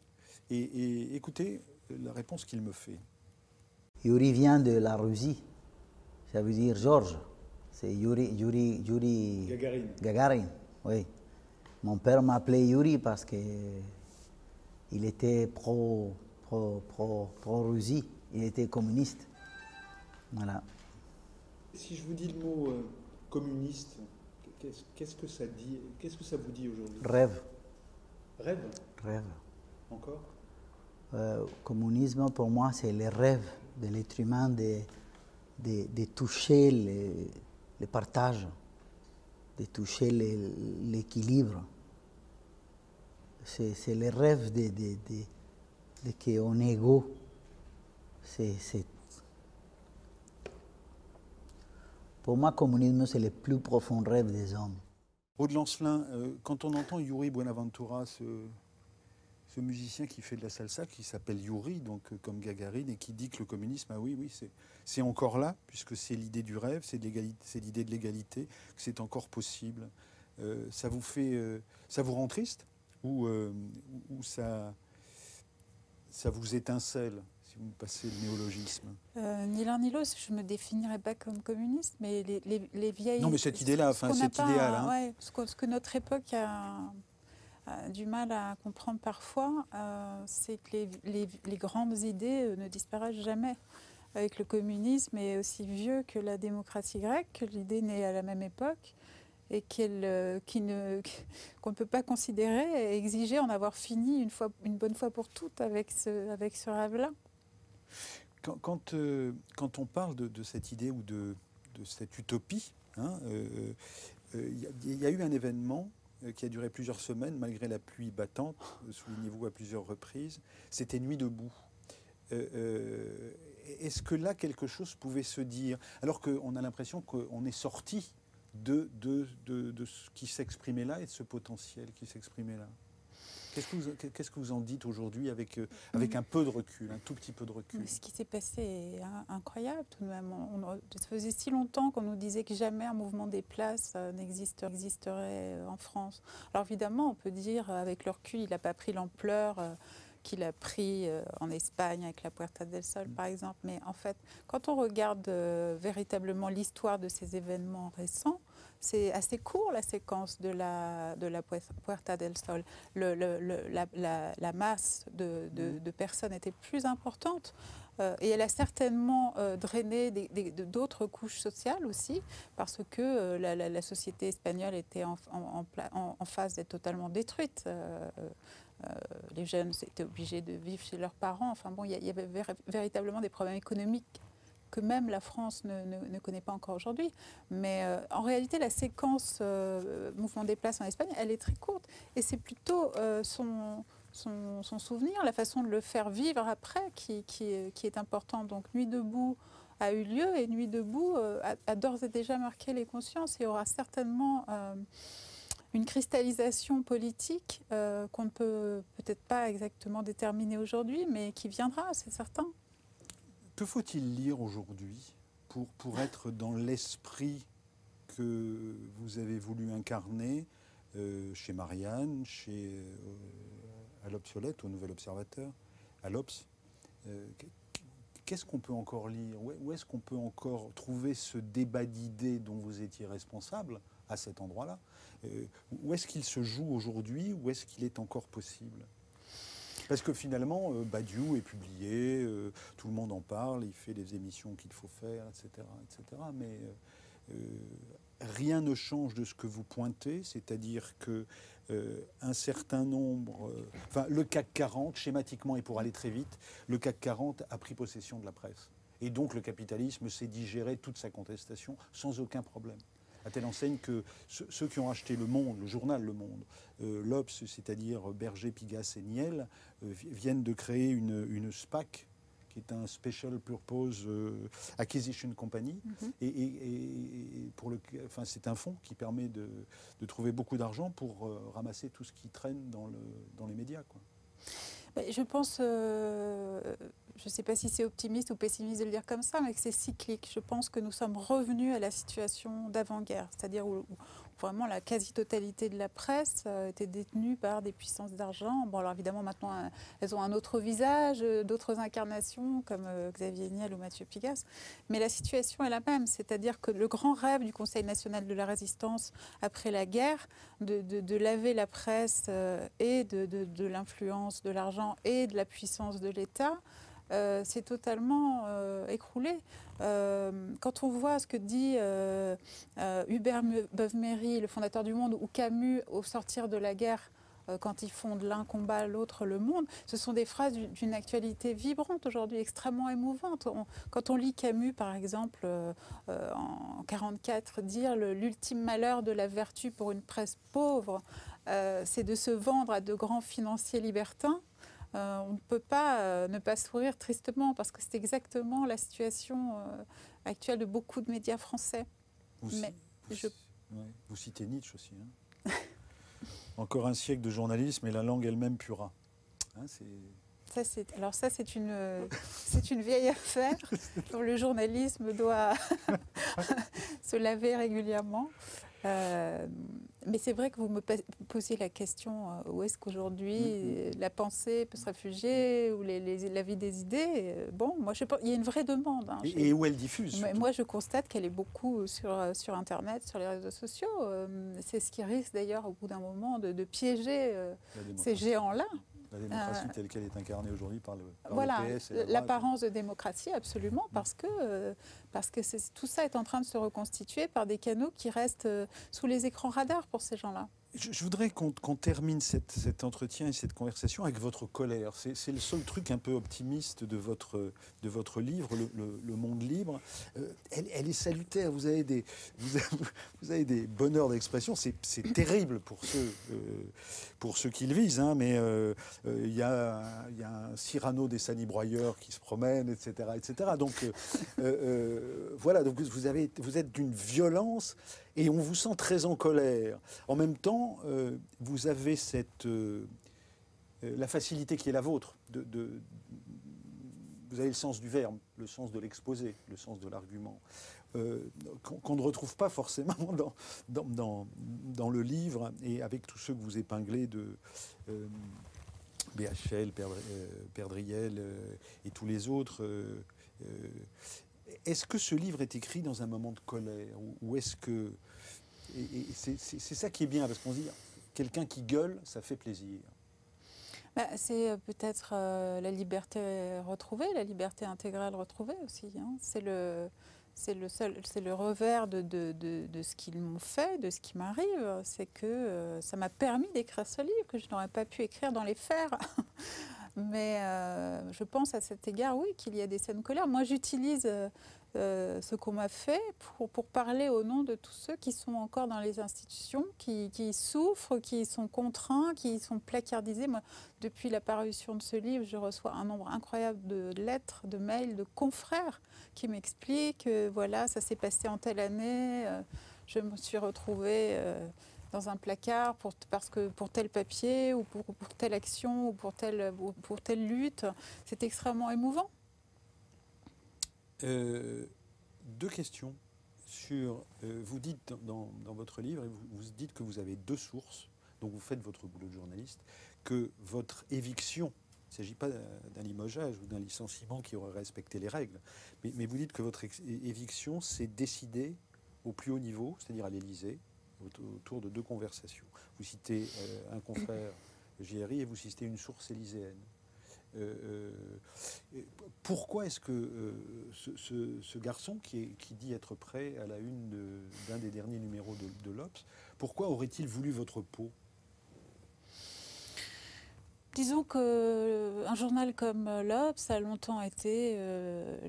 Et écoutez la réponse qu'il me fait. Yuri vient de la Russie. Ça veut dire Georges. C'est Yuri Gagarin. Oui. Mon père m'appelait Yuri parce qu'il était pro-Russie. Il était communiste. Voilà. Si je vous dis le mot communiste, qu'est-ce que ça dit? Qu'est-ce que ça vous dit aujourd'hui? Rêve. Rêve? Rêve. Encore? Communisme, pour moi, c'est le rêve de l'être humain de toucher le partage, de toucher l'équilibre. C'est le rêve de qu'on est égaux. Pour moi, le communisme, c'est le plus profond rêve des hommes. Aude Lancelin, quand on entend Yuri Buenaventura, ce musicien qui fait de la salsa, qui s'appelle Yuri, donc comme Gagarine, et qui dit que le communisme, ah oui, c'est encore là, puisque c'est l'idée du rêve, c'est l'idée de l'égalité, que c'est encore possible. Ça vous rend triste, ou ça vous étincelle? Si vous me passez le néologisme. Ni l'un ni l'autre, je ne me définirais pas comme communiste, mais les vieilles... Non, mais cette idée-là, cet idéal. Hein. Ouais, ce que notre époque a du mal à comprendre parfois, c'est que les grandes idées ne disparaissent jamais. Avec le communisme est aussi vieux que la démocratie grecque, que l'idée naît à la même époque, et qu'on ne peut pas considérer et exiger en avoir fini une bonne fois pour toutes avec ce rêve-là. Quand on parle de cette idée ou de cette utopie, il y a eu un événement qui a duré plusieurs semaines, malgré la pluie battante, soulignez-vous à plusieurs reprises. C'était Nuit debout. Est-ce que là, quelque chose pouvait se dire, alors qu'on a l'impression qu'on est sorti de ce qui s'exprimait là et de ce potentiel qui s'exprimait là? Qu'est-ce que vous en dites aujourd'hui avec un peu de recul, un tout petit peu de recul? Ce qui s'est passé est incroyable tout de même. Ça faisait si longtemps qu'on nous disait que jamais un mouvement des places n'existerait en France. Alors évidemment, on peut dire avec le recul, il n'a pas pris l'ampleur qu'il a pris en Espagne avec la Puerta del Sol, par exemple. Mais en fait, quand on regarde véritablement l'histoire de ces événements récents, c'est assez court la séquence de la Puerta del Sol. La masse de personnes était plus importante. Et elle a certainement drainé d'autres couches sociales aussi, parce que la société espagnole était en phase d'être totalement détruite. Les jeunes étaient obligés de vivre chez leurs parents. Enfin bon, il y avait véritablement des problèmes économiques que même la France ne connaît pas encore aujourd'hui. Mais en réalité, la séquence mouvement des places en Espagne, elle est très courte. Et c'est plutôt son souvenir, la façon de le faire vivre après qui est important. Donc Nuit debout a eu lieu et Nuit debout a d'ores et déjà marqué les consciences. Il y aura certainement une cristallisation politique qu'on ne peut peut-être pas exactement déterminer aujourd'hui, mais qui viendra, c'est certain. Que faut-il lire aujourd'hui pour être dans l'esprit que vous avez voulu incarner chez Marianne, à l'Obsolète, au Nouvel Observateur, à l'Obs? Qu'est-ce qu'on peut encore lire? Où est-ce qu'on peut encore trouver ce débat d'idées dont vous étiez responsable à cet endroit-là? Où est-ce qu'il se joue aujourd'hui? Où est-ce qu'il est encore possible? Parce que finalement, Badiou est publié, tout le monde en parle, il fait les émissions qu'il faut faire, etc. etc. Mais rien ne change de ce que vous pointez, c'est-à-dire que un certain nombre... enfin, le CAC 40, schématiquement et pour aller très vite, le CAC 40 a pris possession de la presse. Et donc le capitalisme s'est digéré toute sa contestation sans aucun problème. À telle enseigne que ceux qui ont acheté Le Monde, le journal Le Monde, l'Obs, c'est-à-dire Berger, Pigasse et Niel, viennent de créer une SPAC, qui est un Special Purpose Acquisition Company. Et enfin, c'est un fonds qui permet de trouver beaucoup d'argent pour ramasser tout ce qui traîne dans les médias, quoi. Je pense, je ne sais pas si c'est optimiste ou pessimiste de le dire comme ça, mais que c'est cyclique. Je pense que nous sommes revenus à la situation d'avant-guerre, c'est-à-dire où vraiment la quasi-totalité de la presse était détenue par des puissances d'argent. Bon, alors évidemment, maintenant, elles ont un autre visage, d'autres incarnations, comme Xavier Niel ou Mathieu Pigasse. Mais la situation est la même, c'est-à-dire que le grand rêve du Conseil national de la résistance après la guerre, de laver la presse et de l'influence de l'argent et de la puissance de l'État, c'est totalement écroulé. Quand on voit ce que dit Hubert Beuve-Méry, le fondateur du Monde, ou Camus au sortir de la guerre, quand ils font de l'un combat, l'autre le monde, ce sont des phrases d'une actualité vibrante aujourd'hui, extrêmement émouvante. Quand on lit Camus, par exemple, en 1944, dire l'ultime malheur de la vertu pour une presse pauvre, c'est de se vendre à de grands financiers libertins. On ne peut pas ne pas sourire tristement parce que c'est exactement la situation actuelle de beaucoup de médias français. Vous citez Nietzsche aussi. Hein. Encore un siècle de journalisme et la langue elle-même puera. Hein, alors ça, c'est une vieille affaire dont le journalisme doit se laver régulièrement. Mais c'est vrai que vous me posiez la question où est-ce qu'aujourd'hui la pensée peut se réfugier ou la vie des idées. Bon, moi, je pense, il y a une vraie demande. Hein, et où elle diffuse. Moi, je constate qu'elle est beaucoup sur Internet, sur les réseaux sociaux. C'est ce qui risque d'ailleurs au bout d'un moment de piéger ces géants-là. La démocratie telle qu'elle est incarnée aujourd'hui par le PS. L'apparence de démocratie, absolument, parce que tout ça est en train de se reconstituer par des canaux qui restent sous les écrans radars pour ces gens-là. Je voudrais qu'on termine cet entretien et cette conversation avec votre colère. C'est le seul truc un peu optimiste de votre livre, Le Monde libre. Elle est salutaire. Vous avez des bonheurs d'expression. C'est terrible pour ceux qui le visent. Hein, mais il y a un Cyrano des salibroyeurs qui se promène, etc. etc. Donc voilà. Donc vous êtes d'une violence. Et on vous sent très en colère. En même temps, vous avez la facilité qui est la vôtre. Vous avez le sens du verbe, le sens de l'exposé, le sens de l'argument, qu'on ne retrouve pas forcément dans le livre, et avec tous ceux que vous épinglez BHL, Perdriel et tous les autres. Est-ce que ce livre est écrit dans un moment de colère ou est-ce que... c'est ça qui est bien, parce qu'on se dit, quelqu'un qui gueule, ça fait plaisir. C'est peut-être la liberté retrouvée, la liberté intégrale retrouvée aussi. Hein. C'est le revers de ce qu'ils m'ont fait, de ce qui m'arrive. C'est que ça m'a permis d'écrire ce livre que je n'aurais pas pu écrire dans les fers. Mais je pense à cet égard, oui, qu'il y a des scènes de colère. Moi, j'utilise ce qu'on m'a fait pour parler au nom de tous ceux qui sont encore dans les institutions, qui souffrent, qui sont contraints, qui sont placardisés. Moi, depuis la parution de ce livre, je reçois un nombre incroyable de lettres, de mails, de confrères qui m'expliquent voilà, ça s'est passé en telle année, je me suis retrouvée dans un placard pour tel papier ou pour telle action ou pour telle lutte. C'est extrêmement émouvant. 2 questions sur... vous dites dans votre livre, et vous dites que vous avez 2 sources, donc vous faites votre boulot de journaliste, que votre éviction, il ne s'agit pas d'un limogeage ou d'un licenciement qui aurait respecté les règles, mais vous dites que votre éviction s'est décidée au plus haut niveau, c'est-à-dire à l'Élysée, autour de 2 conversations. Vous citez un confrère JRI et vous citez une source élyséenne. Pourquoi est-ce que ce garçon qui dit être prêt à la une d'un des derniers numéros de l'Obs, pourquoi aurait-il voulu votre peau ? Disons qu'un journal comme l'Obs a longtemps été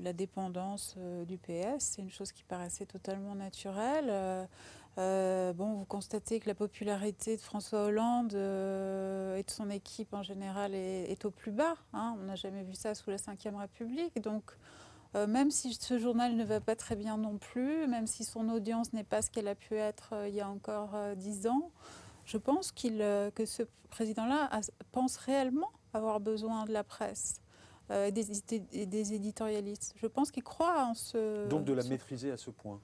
la dépendance du PS. C'est une chose qui paraissait totalement naturelle. Vous constatez que la popularité de François Hollande et de son équipe en général est au plus bas. Hein. On n'a jamais vu ça sous la Ve République. Donc, même si ce journal ne va pas très bien non plus, même si son audience n'est pas ce qu'elle a pu être il y a encore 10 ans, je pense que ce président-là pense réellement avoir besoin de la presse et des éditorialistes. Je pense qu'il croit en ce... Donc de la maîtriser à ce point.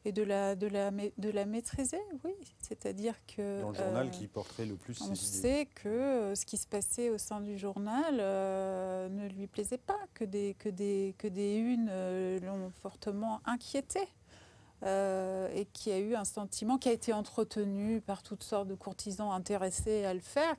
Et de la maîtriser, oui. C'est-à-dire que... Dans le journal qui porterait le plus... On sait que ce qui se passait au sein du journal ne lui plaisait pas, que des unes l'ont fortement inquiété. Et qu'il y a eu un sentiment qui a été entretenu par toutes sortes de courtisans intéressés à le faire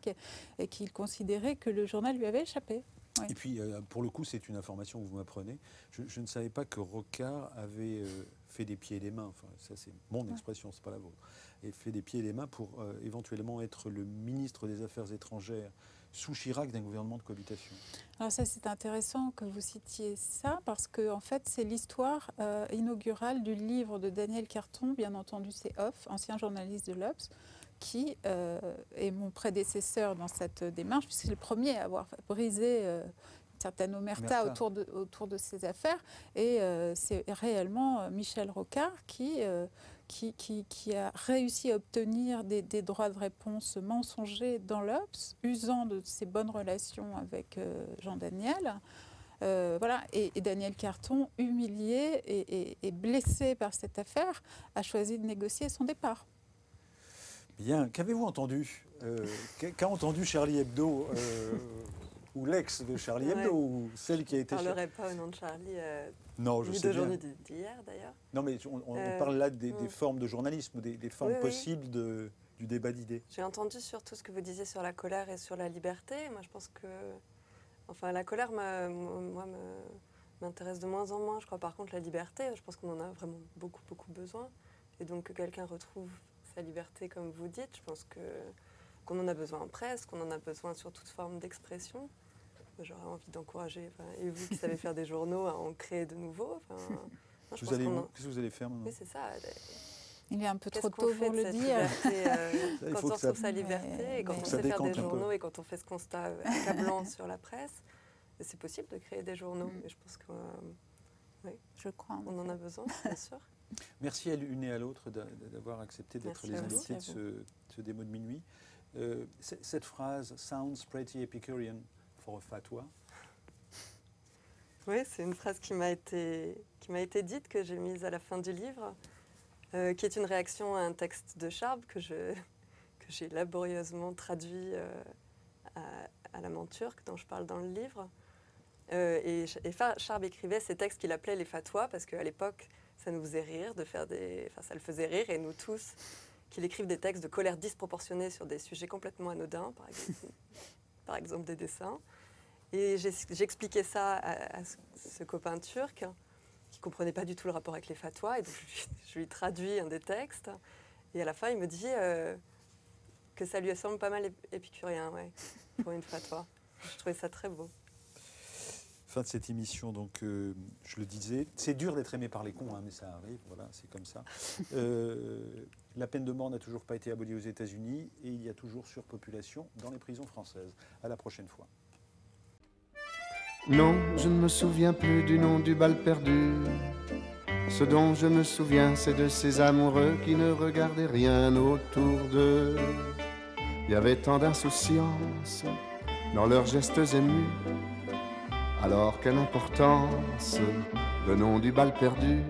et qu'il considérait que le journal lui avait échappé. Oui. Et puis, pour le coup, c'est une information que vous m'apprenez. Je ne savais pas que Rocard avait fait des pieds et des mains. Enfin, ça, c'est mon expression, c'est pas la vôtre. Et fait des pieds et des mains pour éventuellement être le ministre des Affaires étrangères sous Chirac d'un gouvernement de cohabitation. Alors ça, c'est intéressant que vous citiez ça, parce que en fait, c'est l'histoire inaugurale du livre de Daniel Carton, bien entendu, c'est Off, ancien journaliste de l'Obs, qui est mon prédécesseur dans cette démarche, puisque c'est le premier à avoir brisé une certaine omerta autour de ces affaires. Et c'est réellement Michel Rocard qui a réussi à obtenir des droits de réponse mensongers dans l'Obs, usant de ses bonnes relations avec Jean Daniel. Voilà. Et Daniel Carton, humilié et blessé par cette affaire, a choisi de négocier son départ. Bien. Qu'avez-vous entendu qu'a entendu Charlie Hebdo ou l'ex de Charlie Hebdo, ou celle qui a été... Je ne parlerai pas au nom de Charlie, non, je ni sais d'aujourd'hui, bien. d'hier d'ailleurs. Non, mais on parle là des formes de journalisme, des formes possibles du débat d'idées. J'ai entendu surtout ce que vous disiez sur la colère et sur la liberté. Moi, je pense que... Enfin, la colère, m'intéresse de moins en moins. Je crois par contre la liberté, je pense qu'on en a vraiment beaucoup, beaucoup besoin. Et donc que quelqu'un retrouve sa liberté, comme vous dites, je pense qu'on en a besoin en presse, qu'on en a besoin sur toute forme d'expression. J'aurais envie d'encourager, et vous qui savez faire des journaux, à en créer de nouveaux. Qu'est-ce que vous allez faire maintenant? Oui, c'est ça. Il est un peu trop tôt pour le dire. Quand on retrouve sa liberté, et quand on sait faire des journaux, et quand on fait ce constat accablant sur la presse, c'est possible de créer des journaux. Et je pense qu'on en a besoin, bien sûr. Merci à l'une et à l'autre d'avoir accepté d'être les invités de ce démo de minuit. Cette phrase « sounds pretty Epicurean for a fatwa ». Oui, c'est une phrase qui m'a été dite, que j'ai mise à la fin du livre, qui est une réaction à un texte de Charb que j'ai laborieusement traduit à l'amant turc dont je parle dans le livre. Et Charb écrivait ces textes qu'il appelait les fatwas parce qu'à l'époque, ça nous faisait rire de faire ça le faisait rire, et nous tous, qu'il écrive des textes de colère disproportionnée sur des sujets complètement anodins, par exemple des dessins. Et j'expliquais ça à ce copain turc qui ne comprenait pas du tout le rapport avec les fatwas, et donc je lui traduis un des textes, et à la fin il me dit que ça lui semble pas mal épicurien, ouais, pour une fatwa. Je trouvais ça très beau. Fin de cette émission, donc je le disais, c'est dur d'être aimé par les cons, hein, mais ça arrive, voilà, c'est comme ça. La peine de mort n'a toujours pas été abolie aux États-Unis et il y a toujours surpopulation dans les prisons françaises. À la prochaine fois. Non, je ne me souviens plus du nom du bal perdu. Ce dont je me souviens, c'est de ces amoureux qui ne regardaient rien autour d'eux. Il y avait tant d'insouciance dans leurs gestes émus. Alors quelle importance, le nom du bal perdu.